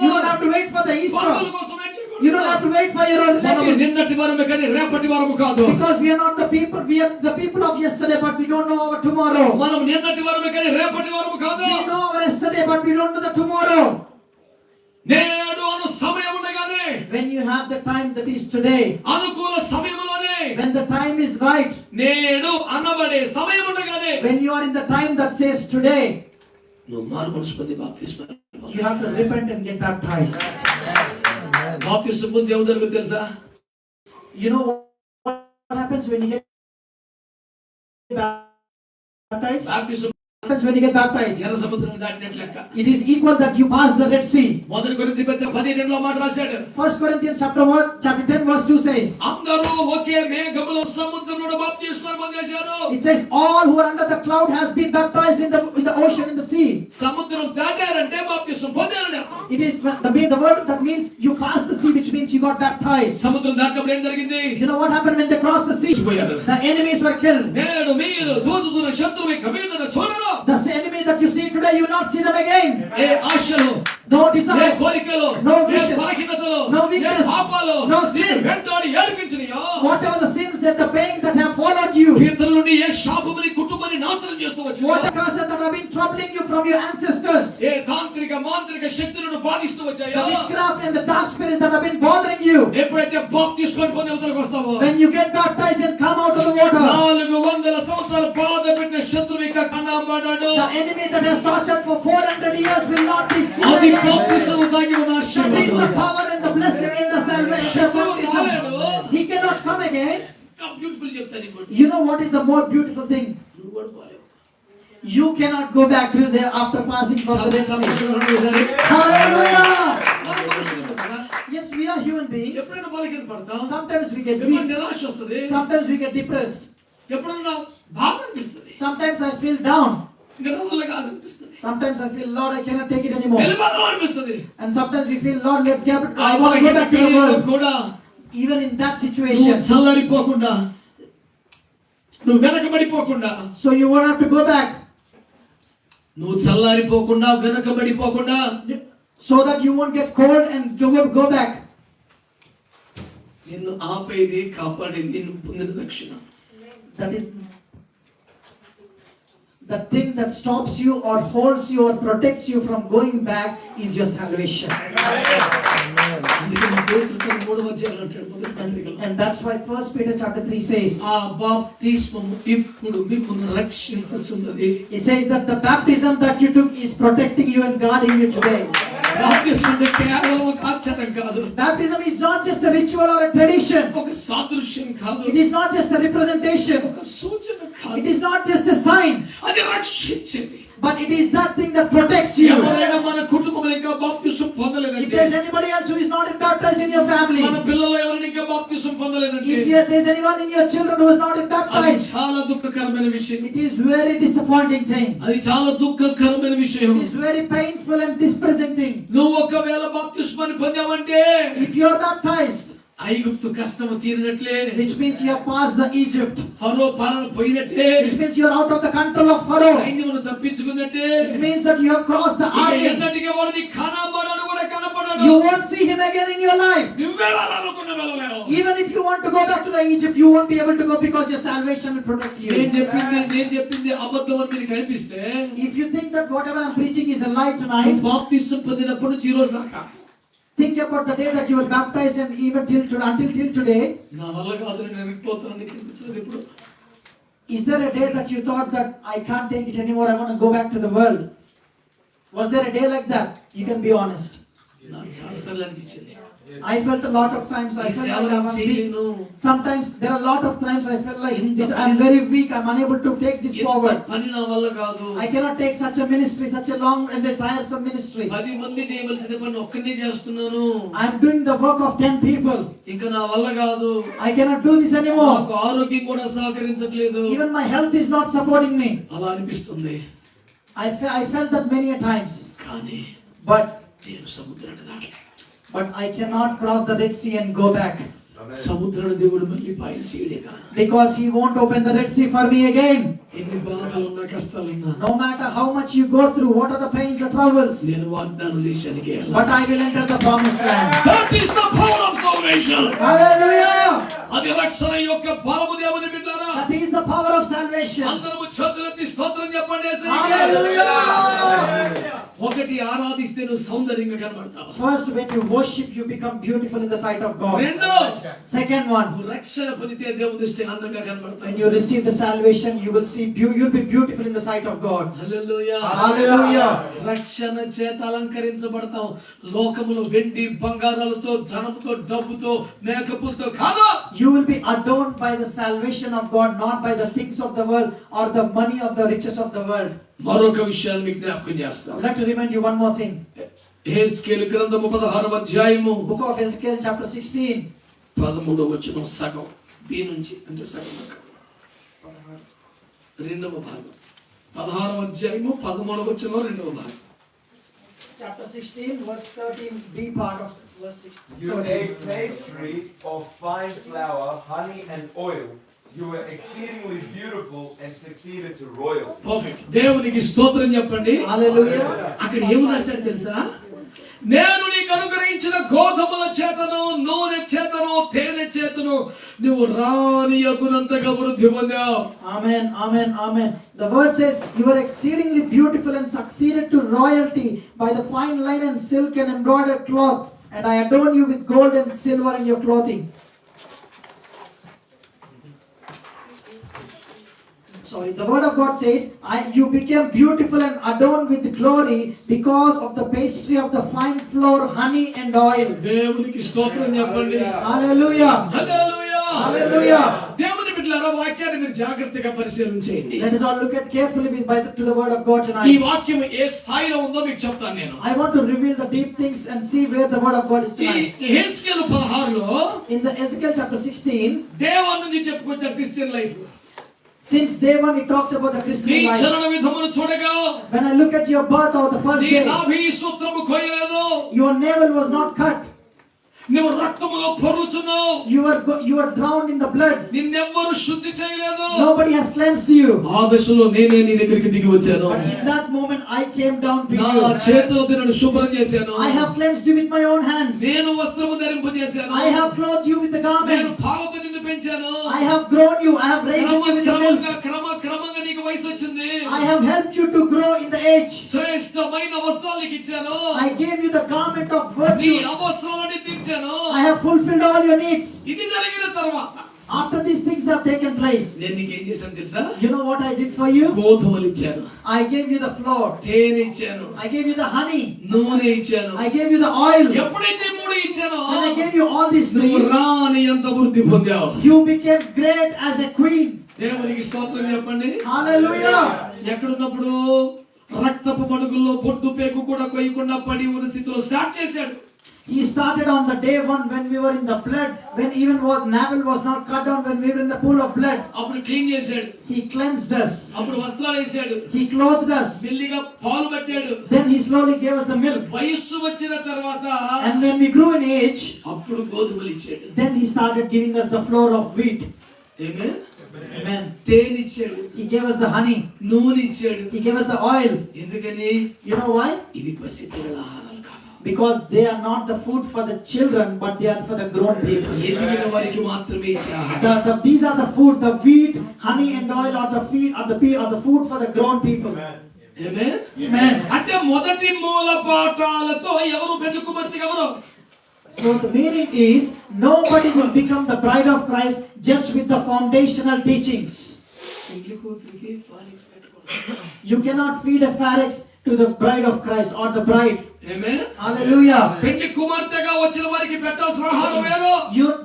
You don't have to wait for the బంధువుల Easter. కోసం wait చేయకూడదు. You don't have to wait for your own మనం relatives. నిన్నటి వారమే కానీ రేపటి వారము కాదు. Because we are not the people, we are the people of yesterday, but we don't know our tomorrow. మనం నిన్నటి వారమే కానీ రేపటి వారము కాదు. We know our yesterday, but we don't know the tomorrow. నేడు అను సమయం ఉండగానే, When you have the time that is today, అనుకూల సమయంలోనే, when the time is right, నేడు అనబడే సమయం ఉండగానే, when you are in the time that says today, నువ్వు మారు మనసు పొంది బాప్తిస్మం you have to repent and get baptized. బాప్తిస్మం పొంది ఏం జరుగుతుంది తెలుసా? You know what happens when you get baptized? బాప్తిస్మం What happens when you get baptized? ఎర్ర సముద్రం దాటినట్లు లెక్క. It is equal that you pass the Red Sea. మొదటి కొరింథీ పత్రిక 10:2 మాట రాశాడు. 1 Corinthians chapter 10 verse 2 says, అందరూ ఒకే మేఘములో సముద్రంలో బాప్తిస్మం పొందేశారు. it says all who are under the cloud has been baptized in the ocean, in the sea. సముద్రం దాటారంటే బాప్తిస్మం పొందారని అర్థం. It is the word that means you passed the sea, which means you got baptized. సముద్రం దాటినప్పుడు ఏం జరిగింది? You know what happened when they crossed the sea? పోయారు. The enemies were killed. నేడు మీరు చూస్తున్న శత్రువు ఇక మీదట చూడరు. The enemy that you see today, you will not see them again. ఏ ఆశలు, No ఏ desires, కోరికలు, No ఏ wishes, బలహీనతలు, no ఏ weakness, పాపాలు no నిన్ను sin. వెంటాడి ఏడిపించినయో, whatever the sins and the pains that have followed you, ఇతరుల నుండి ఏ శాపముని కుటుంబాన్ని నాశనం చేస్తూ వచ్చిందో, what curses that have been troubling you from your ancestors, ఏ తాంత్రిక మాంత్రిక శక్తులను బాధిస్తూ వచ్చాయో, the witchcraft and the dark spirits that have been bothering you, ఎప్పుడైతే బాప్తిస్మం పొంది అవతలకు వస్తావో, when you get baptized and come out of the water, 400 సంవత్సరాలు బాధ పెట్టిన శత్రువు ఇక కన్నబడ్డాడు. the enemy that has tortured for 400 years will not be seen అది again. బాప్తిస్మం దాగి ఉన్న That is the ఆశీర్వాదం. power and the blessing in the salvation of baptism. He cannot come again. ఇంకా బ్యూటిఫుల్ చెప్తాను ఇంకోటి. You know what is the more beautiful thing? నువ్వు కూడా పోలేవు. You cannot go back to there after passing from the Red Sea. ఒకసారి Hallelujah! మన మనుషులు కదా, Yes, we are human beings. ఎప్పుడైనా బలహీన పడతాం, Sometimes we get ఎప్పుడు weak. నిరాశ వస్తుంది, Sometimes we get depressed. ఎప్పుడన్నా బాధ అనిపిస్తుంది, Sometimes I feel down. ఇంకా నా వల్ల కాదు అనిపిస్తుంది, Sometimes I feel, Lord, I cannot take it anymore. వెళ్ళిపోదాం అనిపిస్తుంది. And sometimes we feel, Lord, let's get it. ఆ I want to go back to the బలహీనతలో world. కూడా Even in that నువ్వు situation. చల్లారిపోకుండా, నువ్వు వెనకబడిపోకుండా, So you won't have to go back. నువ్వు చల్లారిపోకుండా, వెనకబడిపోకుండా, So that you won't get cold and go back. నిన్ను ఆపేది, కాపాడేది నువ్వు పొందిన రక్షణ. That is the thing that stops you or holds you or protects you from going back is your salvation. అందుకని పేతురు 3వ అధ్యాయంలో అంటాడు, మొదటి పత్రికలో, And that's why 1 Peter chapter 3 says, ఆ బాప్తిస్మము ఇప్పుడు మిమ్మును రక్షించుచున్నది. it says that the baptism that you took is protecting you and guarding you today. బాప్తిస్మం అంటే కేవలం ఒక ఆచారం కాదు, Baptism is not just a ritual or a tradition. ఒక సాదృశ్యం కాదు, It is not just a representation. ఒక సూచన కాదు, It is not just a sign. అది రక్షించేది. but it is that thing that protects you. ఎవరైనా మన కుటుంబంలో ఇంకా బాప్తిసం If పొందలేదంటే, there's anybody else who is not baptized in your family, మన పిల్లలు ఎవరైనా ఇంకా బాప్తిసం పొందలేదంటే, if there's anyone in your children who is not అది baptized, చాలా దుఃఖకరమైన విషయం. it is very disappointing thing. అది చాలా దుఃఖకరమైన విషయం. It is very painful and distressing thing. నువ్వు ఒకవేళ బాప్తిస్మాన్ని పొందావంటే If you are baptized, ఐగుప్తు కష్టము తీరినట్లే, which means you have passed the Egypt, ఫరో పాలన పోయినట్లే, which means you are out of the control of Pharaoh. సైన్యమును తప్పించుకున్నట్టే, It means that you have crossed the ఇక army. ఎన్నటికీ వాడిని కనబడడు కూడా కనబడడు. You won't see him again in your life. నువ్వు వెళ్ళాలనుకున్న వెళ్ళలేవు. Even if you want to go back to the Egypt, you won't be able to go because your salvation will protect నేను you. చెప్పింది అబద్ధం అని మీకు కనిపిస్తే, If you think that whatever I'm preaching is a lie నువ్వు tonight, బాప్తిసం పొందినప్పుడు నుంచి ఈ రోజు దాకా think about the day that you were baptized and even until today. నా వల్ల కాదు, నేను వెళ్ళిపోతానని నీకు అనిపించలేదు ఇప్పుడు? Is there a day that you thought that I can't take it anymore, I want to go back to the world? Was there a day like that? You can be honest. నాకు చాలాసార్లు అనిపించింది, I felt a lot of times, I ఈ felt సేవ like నేను I'm weak. చేయలేను. Sometimes there are a lot of times I felt like I'm very weak, I'm unable to take this ఇంత forward. పని నా వల్ల కాదు. I cannot take such a ministry, such a long and a tiresome ministry. 10 మంది చేయవలసిన పని ఒక్కనే చేస్తున్నాను. I'm doing the work of 10 people. ఇంకా నా వల్ల కాదు. I cannot do this anymore. నాకు ఆరోగ్యం కూడా సహకరించట్లేదు. Even my health is not supporting me. అలా అనిపిస్తుంది. I felt that many a times. కానీ But నేను సముద్రాన్ని దాటలేను. I cannot cross the Red Sea and go back. సముద్రాన్ని దేవుడు మళ్ళీ పాయలు చేయడేగా. Because he won't open the Red Sea for me again. ఎన్ని బాధలున్నా కష్టాలున్నా No matter how much you go through, what are the pains or troubles, నేను వాగ్దాన దేశానికి వెళ్ళాలి. but I will enter the promised land. That is the power of salvation. Hallelujah! అది రక్షణ యొక్క బలము దేవుని బిడ్డలారా. That is the power of salvation. అందరము చేతులెత్తి స్తోత్రం చెప్పండి యేసయ్యకి. Hallelujah! ఒకటి ఆరాధిస్తే నువ్వు సౌందర్యంగా కనబడతావు. First, when you worship, you become beautiful in the sight of God. రెండో, Second one, నువ్వు రక్షణ పొందితే దేవుని దృష్టికి అందంగా కనబడతావు. when you receive the salvation, you will see you'll be beautiful in the sight of God. Hallelujah. Hallelujah! రక్షణ చేత అలంకరించబడతాం. లోకములో వెండి బంగారాలతో, ధనముతో, డబ్బుతో, మేకపులతో కాదు. You will be adorned by the salvation of God, not by the things of the world or the money of the riches of the world. మరొక విషయాన్ని మీకు జ్ఞాపకం I చేస్తాను. would like to remind you one more thing. యెహెజ్కేలు గ్రంథము 16వ అధ్యాయము Book of Ezekiel chapter 16. 13వ వచనం సగం B నుంచి అంటే సగం దాకా. రెండవ భాగం 16వ అధ్యాయము 13వ వచనం రెండవ భాగం. Chapter 16 verse 13 B part of verse 16. You ate pastry of fine flour, honey and oil. You were exceedingly beautiful and succeeded to royalty. Perfect. దేవునికి స్తోత్రం చెప్పండి. Hallelujah. అక్కడ ఏం రాశాడు తెలుసా? నేను నీకు అనుగ్రహించిన గోధుమల చేతను, నూనె చేతను, తేనె చేతను నువ్వు రానియగునంతగా వృద్ధి పొందావు. Amen, amen, amen. The word says, you are exceedingly beautiful and succeeded to royalty by the fine linen, silk and embroidered cloth, and I adorn you with gold and silver in your clothing. Sorry, the word of God says, you became beautiful and adorned with glory because of the pastry of the fine flour, honey and oil. దేవునికి స్తోత్రం చెప్పండి. Hallelujah. హల్లెలూయా. Hallelujah. దేవుని బిడ్డలారా, వాక్యాన్ని మీరు జాగ్రత్తగా పరిశీలన చేయండి. Let us all look at carefully to the word of God ఈ tonight. వాక్యం ఏ స్థాయిలో ఉందో మీకు చెప్తాను నేను. I want to reveal the deep things and see where the word of God is ఈ tonight. యెహెజ్కేలు 16లో In the Ezekiel chapter 16, దేవుని నుంచి చెప్పుకుంటే Christian life. since day one it talks about the నీ Christian life. జనన విధమును చూడగా When I look at your birth or the first నీ day, నాభి సూత్రము కొయ్యలేదు. your navel was not cut. నువ్వు రక్తములో పొర్లుచున్నావు. You were drowned in the blood. నిన్నెవ్వరు శుద్ధి చేయలేదు. Nobody has cleansed you. ఆ దశలో నేనే నీ దగ్గరికి దిగి వచ్చాను. But in that moment I came down to నా you. చేతులతో నిన్ను శుభ్రం చేశాను. I have cleansed you with my own hands. నేను వస్త్రము ధరింపజేశాను. I have clothed you with the నేను garment. పాలతో నిన్ను పెంచాను. I have grown you. I have raised you with the milk. క్రమంగా నీకు వయసు వచ్చింది. I have helped you to grow in the age. శ్రేష్టమైన వస్త్రాలు నీకు ఇచ్చాను. I gave you the garment of నీ virtue. అవసరాలని తీర్చాను. I have fulfilled all your needs. ఇది జరిగిన తర్వాత After these things have taken place, నేను నీకు ఏం చేశాను తెలుసా? you know what I did for you? గోధుమలు ఇచ్చాను, I gave you the flour. తేనె ఇచ్చాను, I gave you the honey. నూనె ఇచ్చాను. I gave you the oil. ఎప్పుడైతే మూడు ఇచ్చానో When I gave you all these నువ్వు three, రాని ఎంత వృద్ధి పొందావు. you became great as a queen. దేవునికి స్తోత్రం చెప్పండి. Hallelujah. ఎక్కడున్నప్పుడు రక్తపు మడుగుల్లో పొట్టు పేగు కూడా కొయ్యకుండా పడి ఉన్న స్థితిలో స్టార్ట్ చేశాడు. He started on the day one when we were in the blood, when even what navel was not cut down, when we were in the pool of blood. అప్పుడు క్లీన్ చేశాడు, He cleansed us. అప్పుడు వస్త్రాలు వేసాడు, He clothed us. మెల్లిగా పాలు పట్టాడు. Then he slowly gave us the milk. వయస్సు వచ్చిన తర్వాత And when we grew in age, అప్పుడు గోధుమలు ఇచ్చాడు. then he started giving us the flour of wheat. Amen. Amen. తేనె ఇచ్చాడు, He gave us the honey. నూనె ఇచ్చాడు. He gave us the oil. ఎందుకని? You know why? ఇవి పసిపిల్లల ఆహారాలు కాదు, Because they are not the food for the children, but they are for the grown people. ఎదిగిన వారికి మాత్రమే ఇచ్చే ఆహారం. These are the food, the wheat, honey and oil are the feed, are the food for the grown people. Amen. Amen. అంటే మొదటి మూల పాఠాలతో ఎవరు పెళ్లి కుమార్తె ఎవరు? So the meaning is, nobody will become the bride of Christ just with the foundational teachings. పెళ్లి కూతురికి ఫాలిక్స్ పెట్టుకోండి. You cannot feed a pharynx to the bride of Christ or the bride. Amen. Hallelujah. పెళ్లి కుమార్తెగా వచ్చిన వారికి పెట్టాల్సిన ఆహారం వేరు.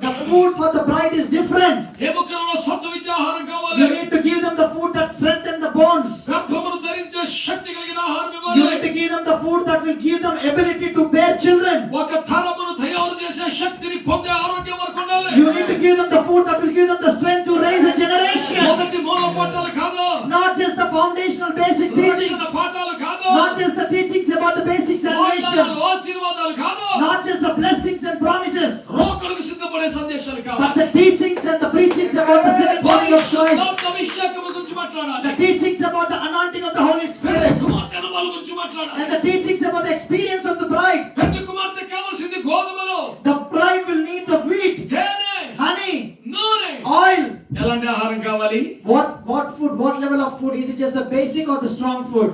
The food for the bride is different. ఎముకలలో సత్తు ఇచ్చే ఆహారం కావాలి. You need to give them the food that strengthens the bones. గర్భమును ధరించే శక్తి కలిగిన ఆహారం You need ఇవ్వాలి. to give them the food that will give them ability to bear children. ఒక తరమును తయారు చేసే శక్తిని పొందే ఆరోగ్యం వరకు ఉండాలి. You need to give them the food that will give them the strength to raise a generation. మొదటి మూల పాఠాలు కాదు, Not just the foundational basic teachings. రక్షణ పాఠాలు కాదు, Not just the teachings about the basic salvation. వాగ్దానాలు, ఆశీర్వాదాలు కాదు, Not just the blessings and promises. రోగులకు సిద్ధపడే సందేశాలు But కావాలి. the teachings and the preachings about the second coming of Christ. అభిషేకం గురించి మాట్లాడాలి. The teachings about the anointing of the Holy Spirit. కుమార్తె అనుభవాల గురించి మాట్లాడాలి. And the teachings about the experience of the bride. పెళ్లి కుమార్తె కావాల్సింది గోధుమలు, The bride will need the wheat, తేనె, honey, నూనె. oil. ఎలాంటి ఆహారం కావాలి? What food, what level of food? Is it just the basic or the strong food?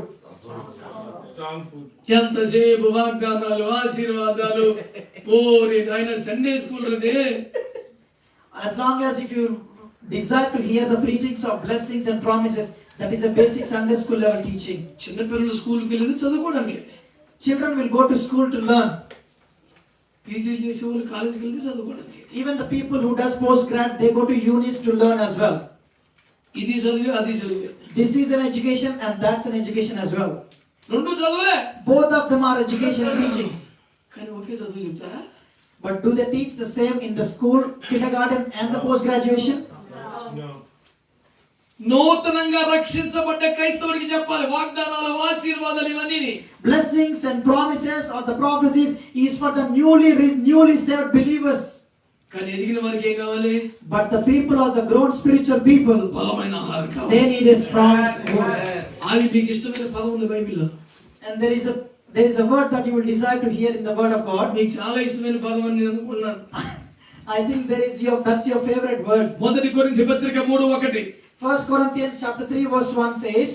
Strong food. ఎంతసేపు వాగ్దానాలు, ఆశీర్వాదాలు, ఓరి నాయన సండే స్కూల్ రదే. As long as if you desire to hear the preachings of blessings and promises, that is a basic Sunday school level teaching. చిన్నపిల్లలు స్కూల్కి వెళ్ళేది చదువుకోవడానికి. Children will go to school to learn. పీజీలు చేసే వాళ్ళు కాలేజీకి వెళ్తే చదువుకోవడానికి. Even the people who does postgrad, they go to unis to learn as well. ఇది చదివే, అది చదివే, This is an education and that's an education as well. రెండు చదువులే. Both of them are education teachings. కానీ ఒకే చదువు చెప్తారా? But do they teach the same in the school, kindergarten and the post graduation? No. నూతనంగా రక్షించబడ్డ క్రైస్తవుడికి చెప్పాలి వాగ్దానాలు, ఆశీర్వాదాలు ఇవన్నీ. Blessings and promises or the prophecies is for the newly saved believers. కానీ ఎదిగిన వారికి ఏం కావాలి? But the people or the grown spiritual people, బలమైన ఆహారం కావాలి. they need a strong food. అది మీకు ఇష్టమైన పదం ఉంది బైబిల్లో. And there is a word that you will desire to hear in the word of God. మీకు చాలా ఇష్టమైన పదం అని నేను అనుకున్నాను. I think that's your favorite word. మొదటి కొరింథీ పత్రిక 3:1. 1 Corinthians chapter 3 verse 1 says,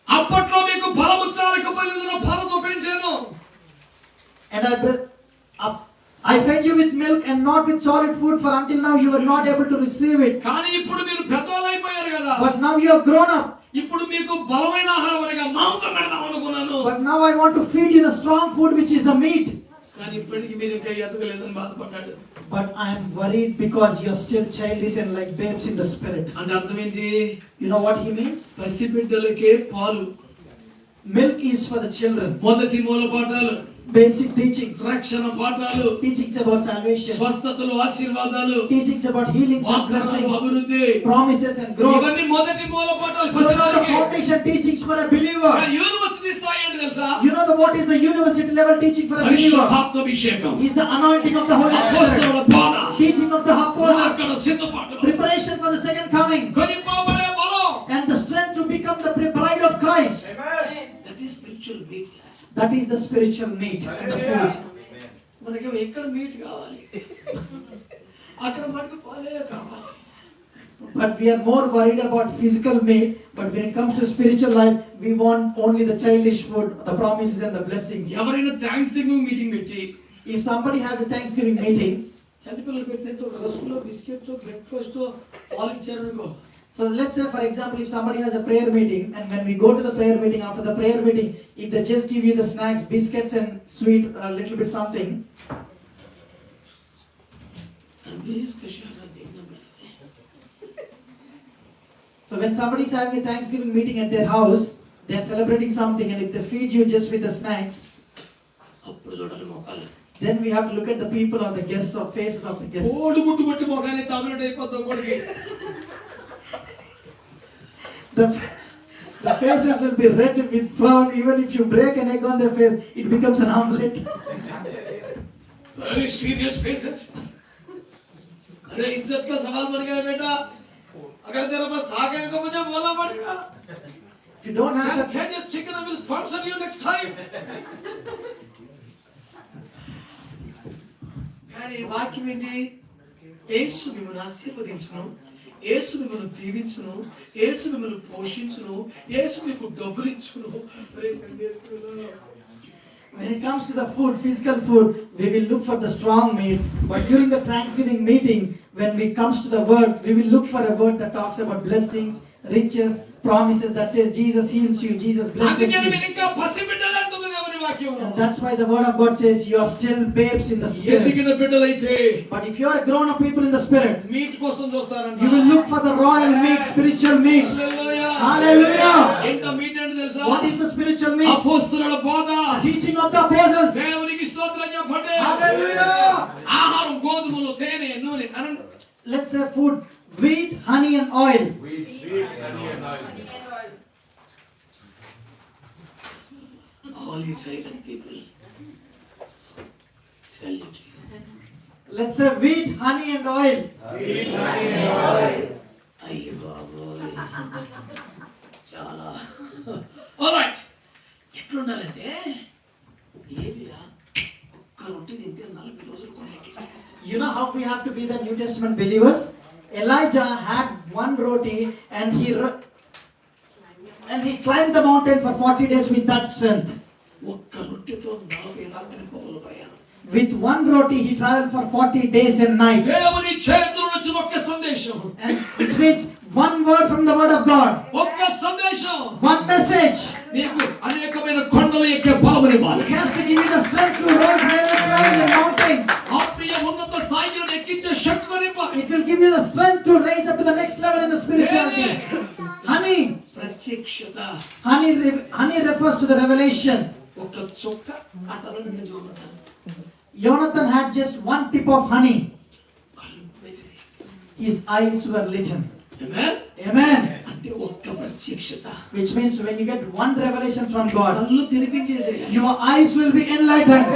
అప్పట్లో మీకు బలము చాలకపోయినందున పాలతో పెంచాను. and I fed you with milk and not with solid food, for until now you were not able to receive it. కానీ ఇప్పుడు మీరు పెద్దవాళ్ళు అయిపోయారు కదా. But now you have grown up. ఇప్పుడు మీకు బలమైన ఆహారం అనగా మాంసం పెడదాం అనుకున్నాను. But now I want to feed you the strong food, which is the meat. కానీ ఇప్పటికి మీరు ఇంకా ఎదగలేదని బాధపడ్డాడు. But I am worried because you are still childish and like babes in the spirit. అంటే అర్థం ఏంటి? You know what he means? పసిబిడ్డలకే పాలు. Milk is for the children. మొదటి మూల పాఠాలు, Basic teachings. రక్షణ పాఠాలు, Teachings about salvation. స్వస్థతలు, ఆశీర్వాదాలు, Teachings about healings and వాగ్దానాలు, blessings. అభివృద్ధి, Promises and growth. ఇవన్నీ మొదటి మూల పాఠాలు Those are the పసివారికి. foundation teachings for a believer. కానీ యూనివర్సిటీ స్థాయి ఏంటి తెలుసా? You know what is the university level teaching for a believer? పరిశుద్ధాత్మాభిషేకం, Is the anointing of the Holy Spirit. అపోస్తలుల బోధ, Teaching of the apostles. రాకడ సిద్ధపాటు, Preparation for the second coming. కొనిపోబడే బలం. And the strength to become the bride of Christ. That is spiritual meat. That is the spiritual meat and the food. మనకి ఎక్కడ meet కావాలి, అక్కడ మనకు పాలే కావాలి. But we are more worried about physical meat. But when it comes to spiritual life, we want only the childish food, the promises and the blessings. ఎవరైనా thanks giving meeting పెట్టి If somebody has a Thanksgiving meeting, చనిపిల్లలు పెట్టినట్టు ఒక రసంలో biscuit తో breakfast తో పాలు ఇచ్చారు అనుకో. so let's say for example, if somebody has a prayer meeting, and when we go to the prayer meeting, after the prayer meeting, if they just give you the snacks, biscuits and sweet, a little bit something. So when somebody is having a Thanksgiving meeting at their house, They are celebrating something, and if they feed you just with the snacks, అప్పుడు చూడాలి మొక్కలు then we have to look at the people or the guests or faces of the guests. కోడి గుడ్డు కొట్టి మొఖాన్ని తమిళనాడు అయిపోతాం కొడికి. The faces will be red with frown. Even if you break an egg on their face, it becomes an omelette. Very serious faces. अरे इज्जत का सवाल बन गया बेटा. अगर तेरे पास था क्या तो मुझे बोलना पड़ेगा. If you don't have Can the you chicken I will sponsor you next time. కానీ వాక్యం ఏంటి? యేసు మిమ్మల్ని ఆశీర్వదించును, యేసు మిమ్మల్ని దీవించును, యేసు మిమ్మల్ని పోషించును, యేసు మీకు డబ్బులు ఇచ్చును. when it comes to the food, physical food, we will look for the strong meat. But during the Thanksgiving meeting, when we comes to the word, we will look for a word that talks about blessings, riches, promises that says Jesus heals you, Jesus blesses అందుకని you. మీరు ఇంకా పసిబిడ్డలు అంటుంది దేవుని వాక్యం. And that's why the word of God says you are still babes in the spirit. ఎదిగిన బిడ్డలైతే But if you are a grown up people in the spirit, meet కోసం చూస్తారంట. you will look for the royal meat, spiritual meat. Hallelujah. Hallelujah. ఎంత meet అంటే తెలుసా? What is the spiritual meat? అపోస్తలుల బోధ. Teaching of the apostles. దేవునికి స్తోత్రం చెప్పండి. Hallelujah. ఆహారం గోధుమలు, తేనె, నూనె అనండి. Let's say food, wheat, honey and oil. Wheat, wheat, honey, and oil. All you silent people. Silent. Let's say wheat, honey and oil. అయ్యో బాబోయ్. చాలా. ఆల్రైట్. ఎట్లుండాలంటే ఏదిరా ఒక్క రొట్టె తింటే 40 రోజులు కూడా ఎక్కేసారు. You know how we have to be the New Testament believers? Elijah had one roti and he climbed the mountain for 40 days with that strength. ఒక్క రొట్టెతో 40 రాత్రి పగలు ప్రయాణం. With one roti he traveled for 40 days and nights. దేవుని చేతుల నుంచి ఒక్క సందేశం. And which means one word from the word of God. ఒక్క సందేశం. One message. నీకు అనేకమైన కొండలు ఎక్కే బలమునివ్వాలి. It has to give you the strength to rise and climb the mountains. ఆత్మీయ ఉన్నత స్థాయికి ఎక్కించే శక్తినివ్వాలి. It will give you the strength to raise up to the next level in the spirituality. Honey. ప్రత్యక్షత. Honey refers to the revelation. ఒక చొక్క అటల నుండి చూడతాను. Jonathan had just one tip of honey. His eyes were lit. Amen. Amen. అంటే ఒక్క ప్రత్యక్షత. Which means when you get one revelation from God, కళ్ళు తెరిపించేసే. your eyes will be enlightened.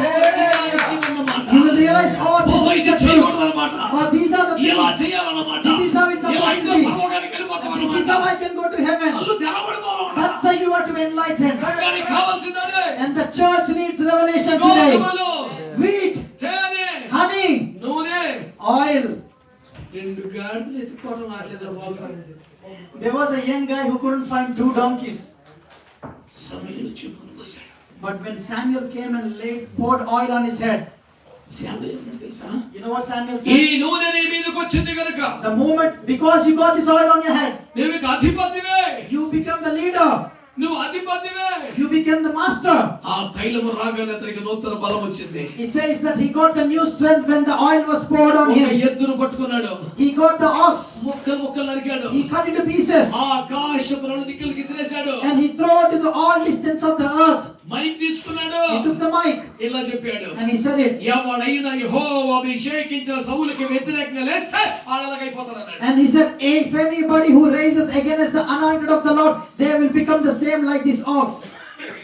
You will realize, oh, this is the truth. Oh, these are the ఇలా things. చేయాలన్నమాట. This is how it's supposed to be. పరలోకానికి వెళ్ళిపోతాం This is how I can go to heaven. కళ్ళు తెరవబడిపోవాలన్నమాట. That's how you are to be enlightened. సంఘానికి కావాల్సిందే And the church needs revelation today. గోధుమలు, Wheat, తేనె, honey, నూనె. oil. 2 గాడిదలు ఎత్తుకోవడం రాట్లేదు బాబు. There was a young guy who couldn't find 2 donkeys. సమయంలో చిక్కులు పోసాడు. But when Samuel came and poured oil on his head, శామ్యుయేలు ఏమన్నాడు తెలుసా? you know what Samuel ఈ said? నూనె నీ మీదకి వచ్చింది కనుక The moment, because you got this oil on your head, నువ్వు ఇక అధిపతివే. you become the leader. నువ్వు అధిపతివే. You became the master. ఆ తైలము రాగానే అతనికి నూతన బలం వచ్చింది. It says that he got the new strength when the oil was poured on ఒక him. ఎద్దును పట్టుకున్నాడు. He got the ox. ముక్కలు నరికాడు. He cut into pieces. ఆ ఆకాశపు దిక్కులకి విసిరేశాడు. And he threw it to the all distance of the earth. Mike తీసుకున్నాడు. He took the mic. ఇలా చెప్పాడు. And he said it. ఎవడైనా యెహోవా అభిషేకించిన సౌలుకి వ్యతిరేకంగా లేస్తే ఆడలకైపోతారన్నాడు. And he said, if anybody who raises against the anointed of the Lord, they will become the same like this ox.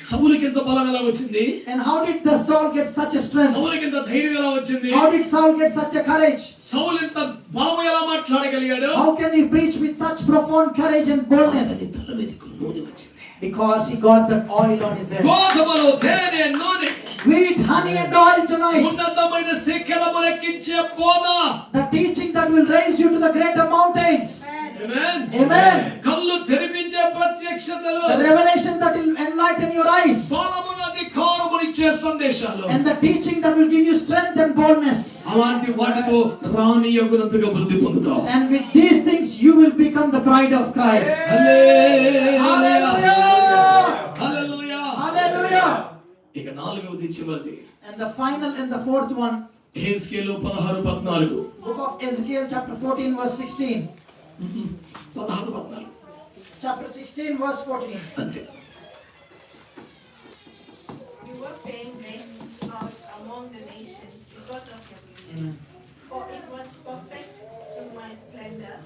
సౌలుకి ఎంత బలం ఎలా వచ్చింది? And how did the Saul get such a strength? సౌలుకి ఎంత ధైర్యం ఎలా వచ్చింది? How did Saul get such a courage? సౌలు ఎంత బలము ఎలా మాట్లాడగలిగాడు? How can he preach with such profound courage and boldness? అతని తల మీదకు నూనె వచ్చింది. Because he got that oil on his head. గోధుమలు, తేనె, నూనె. Wheat, honey and oil tonight. ఉన్నతమైన శిఖరము ఎక్కించే బోధ. The teaching that will raise you to the greater mountains. Amen. Amen. కళ్ళు తెరిపించే ప్రత్యక్షతలు. The revelation that will enlighten your eyes. బలమును అధికారమునిచ్చే సందేశాలు. And the teaching that will give you strength and boldness. అలాంటి వాటితో రాణి యగునంతగా వృద్ధి పొందుతావు. And with these things you will become the bride of Christ. Hallelujah. Hallelujah. Hallelujah. Hallelujah. ఇక 4వది చివరిది. And the final and the fourth one, యెహెజ్కేలు 16:14. book of Ezekiel chapter 14 verse 16. 16:14. Chapter 16 verse 14. అంతే. fame went out among the nations because of your beauty. For it was perfect through my splendor.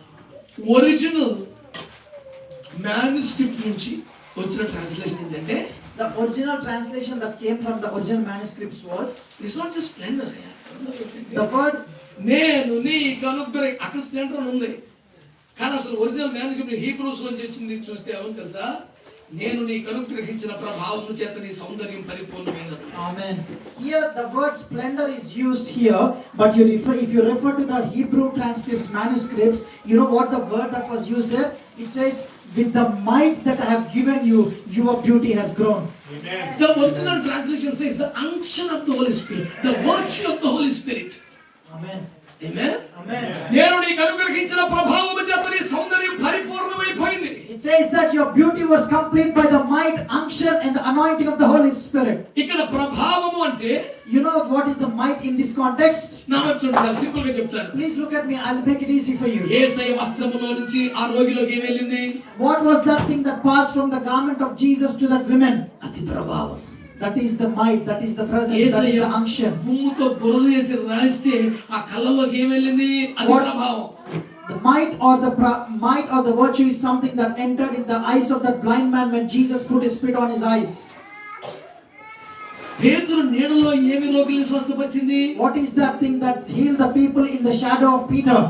Original manuscript నుంచి వచ్చిన translation ఏంటంటే The original translation that came from the original manuscripts was it's not just Splendor. the word నేను నీకు అనుగ్రహ అక్కడ Splendor అని ఉంది, కానీ అసలు ఒరిజినల్ మ్యానుస్క్రిప్ట్ హీబ్రూస్ నుంచి వచ్చింది చూస్తే ఏమని తెలుసా? నేను నీకు అనుగ్రహించిన ప్రభావం చేత నీ సౌందర్యం పరిపూర్ణమైనది. Amen. Here the word splendor is used here, but if you refer to the Hebrew transcripts, manuscripts, you know what the word that was used there? It says, with the might that I have given you, your beauty has grown. Amen. The original translation says the unction of the Holy Spirit, the virtue of the Holy Spirit. Amen. Amen. Amen. నేను నీకు అనుగ్రహించిన ప్రభావం చేత నీ సౌందర్యం పరిపూర్ణమైపోయింది. It says that your beauty was complete by the might, unction, and the anointing of the Holy Spirit. ఇక్కడ ప్రభావము అంటే You know what is the might in this context? నా చూడండి, సింపుల్ గా చెప్తాను. Please look at me. I'll make it easy for you. యేసయ్య వస్త్రములో నుంచి ఆ రోగిలోకి ఏం వెళ్ళింది? What was that thing that passed from the garment of Jesus to that woman? అది ప్రభావం. That is the might. That is the presence. That is the unction. భూమితో బురద చేసి రాస్తే ఆ కళ్ళలోకి ఏం వెళ్ళింది? అది What? ప్రభావం. The might or the virtue is something that entered in the eyes of that blind man when Jesus put his spit on his eyes. పేతురు నీడలో ఏమి రోగుల్ని స్వస్థపరిచింది? What is that thing that healed the people in the shadow of Peter?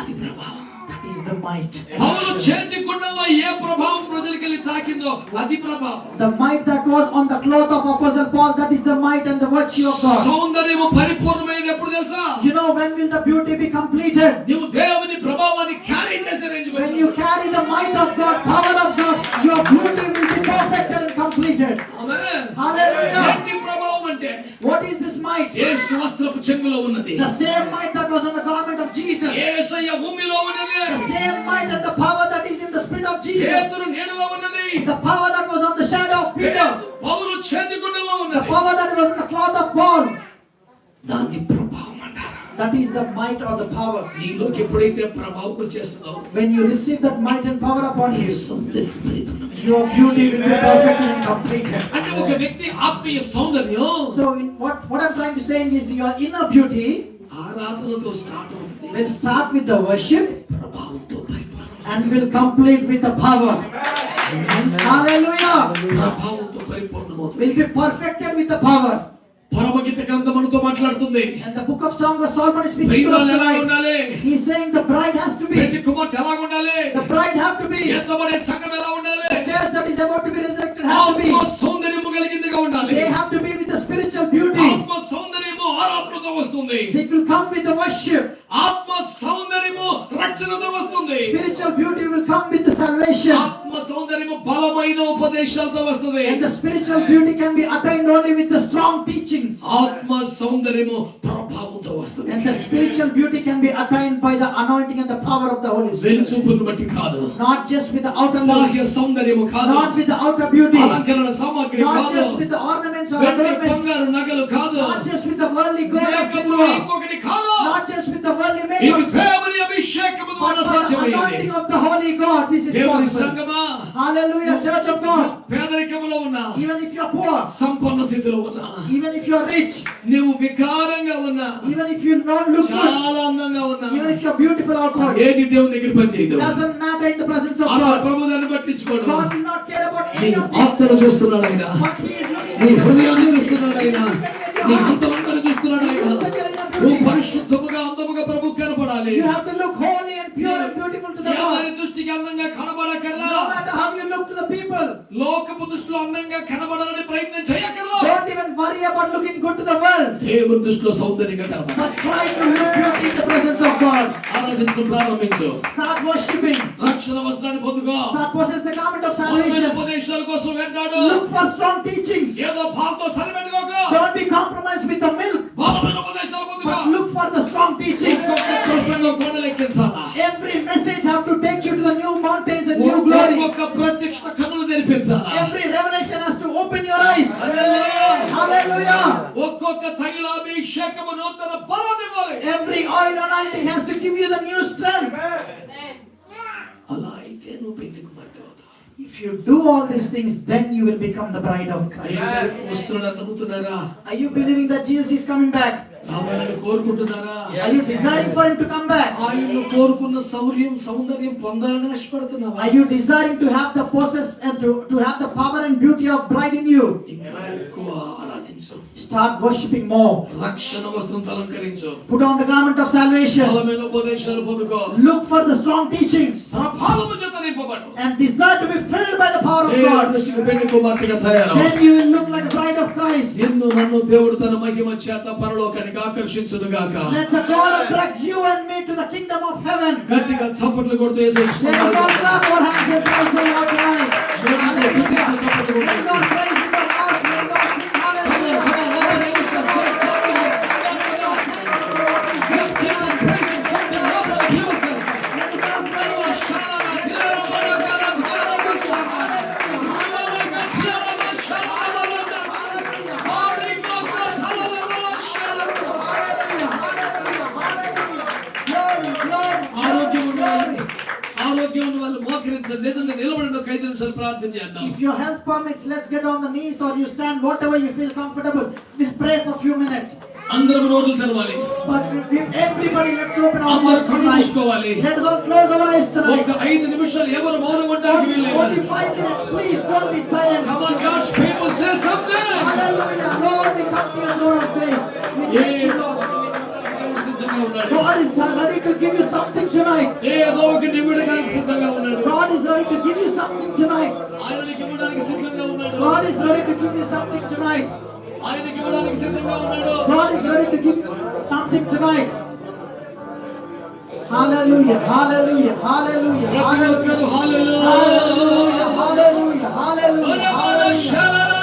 అది ప్రభావం. That is the might. పౌలు చేతి గుండెలో ఏ ప్రభావం ప్రజలకి వెళ్ళి తాకిందో అది ప్రభావం. The might that was on the cloth of Apostle Paul, that is the might and the virtue of God. సౌందర్యము పరిపూర్ణమైనది ఎప్పుడు తెలుసా? You know when will the beauty be completed? నీవు దేవుని ప్రభావాన్ని క్యారీ చేసే range When you carry the might of God, power of God, your beauty will be perfected and completed. Amen. Hallelujah. ఏంటి ప్రభావం అంటే? What is this might? యేసు వస్త్రపు చెంగులో ఉన్నది. The same might that was on the garment of Jesus. యేసయ్య భూమిలో ఉన్నది. The same might and the power that is in the spirit of Jesus. పేతురు నీడలో ఉన్నది. The power that was on the shadow of Peter. పౌలు చేతి గుండెలో The ఉన్నది. power that was in the cloth of Paul. దాన్ని ప్రభావం అంటారు. That is the might or the power. నీలోకి ఎప్పుడైతే ప్రభావం వచ్చేస్తుందో When you receive that might and power upon నీ you, సౌందర్యం పరిపూర్ణమైనది. your beauty will be perfect and completed. అంటే ఒక వ్యక్తి ఆత్మీయ సౌందర్యం So what I'm trying to say is your inner beauty ఆరాధనతో స్టార్ట్ అవుతుంది, will start with the worship ప్రభావంతో పరిపూర్ణం. and will complete with the power. Hallelujah. ప్రభావంతో పరిపూర్ణమవుతుంది. Will be perfected with the power. పరమగీత గ్రంథం మనతో మాట్లాడుతుంది. And the book of Song of Solomon is speaking to us ప్రియురాలు ఎలా tonight. ఉండాలి? He's saying the bride has to పెళ్లి be. కుమార్తె ఎలా ఉండాలి? The bride have to be. ఎత్తబడే సంఘం ఎలా ఉండాలి? The church that is about to be resurrected have to be. ఆత్మ సౌందర్యము కలిగిందిగా ఉండాలి. They have to be with the spiritual beauty. ఆత్మ సౌందర్యము ఆరాధనతో వస్తుంది. It will come with the worship. ఆత్మ సౌందర్యము రక్షణతో వస్తుంది. Spiritual beauty will come with the salvation. ఆత్మ సౌందర్యము బలమైన ఉపదేశాలతో వస్తుంది. And the spiritual beauty can be attained only with the strong teachings. ఆత్మ సౌందర్యము ప్రభావంతో వస్తుంది. And the spiritual beauty can be attained by the anointing and the power of the Holy Spirit. వెలుచూపును బట్టి కాదు, Not just with the outer బాహ్య looks, సౌందర్యము కాదు, not with the outer beauty, అలంకరణ సామాగ్రి not కాదు, just with the ornaments or వెండి adornments, బంగారు నగలు కాదు, not just with the worldly gold and లేకపోతే silver, ఇంకొకటి కాదు. not just with the worldly ఇది makeups, దేవుని అభిషేకము but ద్వారా by the సాధ్యమైంది. anointing of the Holy God, this is దేవుని possible. సంగమా, Hallelujah, Church of God. పేదరికములో ఉన్నా, Even if you are poor, సంపన్న స్థితిలో ఉన్నా, even if you are rich, నువ్వు వికారంగా ఉన్నా, even if you not look good, చాలా అందంగా ఉన్నా, even if you are beautiful outward, ఏది దేవుని దగ్గర పనిచేయదు. doesn't matter in the presence of అసలు God. ప్రభు దాన్ని పట్టించుకోడు. God will not care about నీ any of this. ఆత్మను చూస్తున్నాడు ఆయన, What He is నీ looking హృదయాన్ని చూస్తున్నాడు ఆయన, నీ అంతరంగాన్ని చూస్తున్నాడు ఆయన. నువ్వు for. పరిశుద్ధముగా అందముగా ప్రభు కనపడాలి. You have to look holy and pure and beautiful to the ఎవరి Lord. దృష్టికి అందంగా కనబడకల్లా, No matter how you look to the people, లోకపు దృష్టిలో అందంగా కనబడాలని ప్రయత్నం చేయకల్లా, don't even worry about looking good to the world, దేవుని దృష్టిలో సౌందర్యంగా కనబడాలి. but try to look beauty in the presence of God. ఆరాధించడం ప్రారంభించు. Start worshiping. రక్షణ వస్త్రాన్ని పొందుకో. Start possess the garment of బలమైన salvation. ఉపదేశాల కోసం వెంటాడు. Look for strong teachings. ఏదో పాలతో సరిపెట్టుకోక, Don't be compromised with the milk, బలమైన ఉపదేశాలు పొందుకో. but look for the strong teachings. ఒక్కొక్క ప్రసంగం కొండలెక్కించాలా, Every message have to take you to the new mountains and new glory. ఒక్కొక్క ప్రత్యక్ష కన్నులు తెరిపించాలా. Every revelation has to open your eyes. Hallelujah. Hallelujah. ఒక్కొక్క తైలాభిషేకము నూతన బలాన్ని ఇవ్వాలి. Every oil anointing has to give you the new strength. అలా అయితే నువ్వు పెళ్లి కుమార్తె అవుతావు. If If you do all these things, then you will become the bride of Christ. యేసు వస్తున్నాడని నమ్ముతున్నారా? Are you believing that Jesus is coming back? రావాలని కోరుకుంటున్నారా? Are you desiring for him to come back? ఆయనను కోరుకున్న సౌందర్యం పొందాలని ఆశపడుతున్నావా? Are you desiring to have the process and to have the power and beauty of bride in you? ఇంకా ఎక్కువ ఆరాధించు. Start worshiping more. రక్షణ వస్త్రంతో అలంకరించు. Put on the garment of salvation. బలమైన ఉపదేశాలు పొందుకో. Look for the strong teachings ప్రభావము చేత నింపబడు. and desire to be filled by the power of దేవుని God. దృష్టికి పెళ్లి కుమార్తెగా తయారవు. Then you will look like a bride of Christ. నిన్ను నన్ను దేవుడు తన మహిమ చేత పరలోకానికి ఆకర్షించును గాక. Let the God attract you and me to the kingdom of heaven. గట్టిగా చప్పట్లు కొడుతూ యేసు Let us all clap our hands and praise the Lord tonight. గట్టిగా చప్పట్లు కొడుతూ. Let God praise in the house. Let God sing hallelujah. ఆరోగ్యం ఉన్న వాళ్ళు మోకరించండి. లేదంటే నిలబడిన ఒక 5 నిమిషాలు ప్రార్థన చేద్దాం. If your health permits, let's get on the knees or you stand, whatever you feel comfortable. We'll pray for a few minutes. అందరం నోర్లు తెరవాలి. But everybody, let's open our అందరూ mouths కళ్ళు tonight. మూసుకోవాలి. Let us all close our eyes tonight. ఒక 5 నిమిషాలు ఎవరు మౌనంగా ఉండడానికి వీల్లేదు. Only 5 minutes, please don't be silent. Come on, God's people, say something. Hallelujah. Lord, we come to your throne of grace. ఏదో దేవుడు సిద్ధంగా ఉన్నాడు. God is ready to give you something tonight. ఏదో ఒక నిమిడడానికి సిద్ధంగా ఉన్నాడు. God is ready to give you something tonight. ఆయనకి ఇవ్వడానికి సిద్ధంగా ఉన్నాడు. God is ready to give you something tonight. ఆయనకి ఇవ్వడానికి సిద్ధంగా ఉన్నాడు. God is ready to give you something tonight. Hallelujah. Hallelujah. Hallelujah. ప్రతి ఒక్కరు Hallelujah. హల్లెలూయా. Hallelujah. Hallelujah. Hallelujah.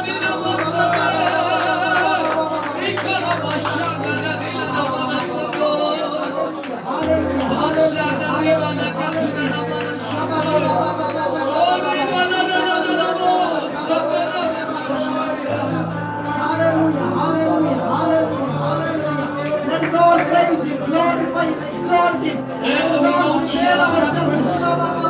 Hallelujah, hallelujah, hallelujah, hallelujah. Let us all praise Him, glorify Him, exalt Him. Exalt Him, share ourselves.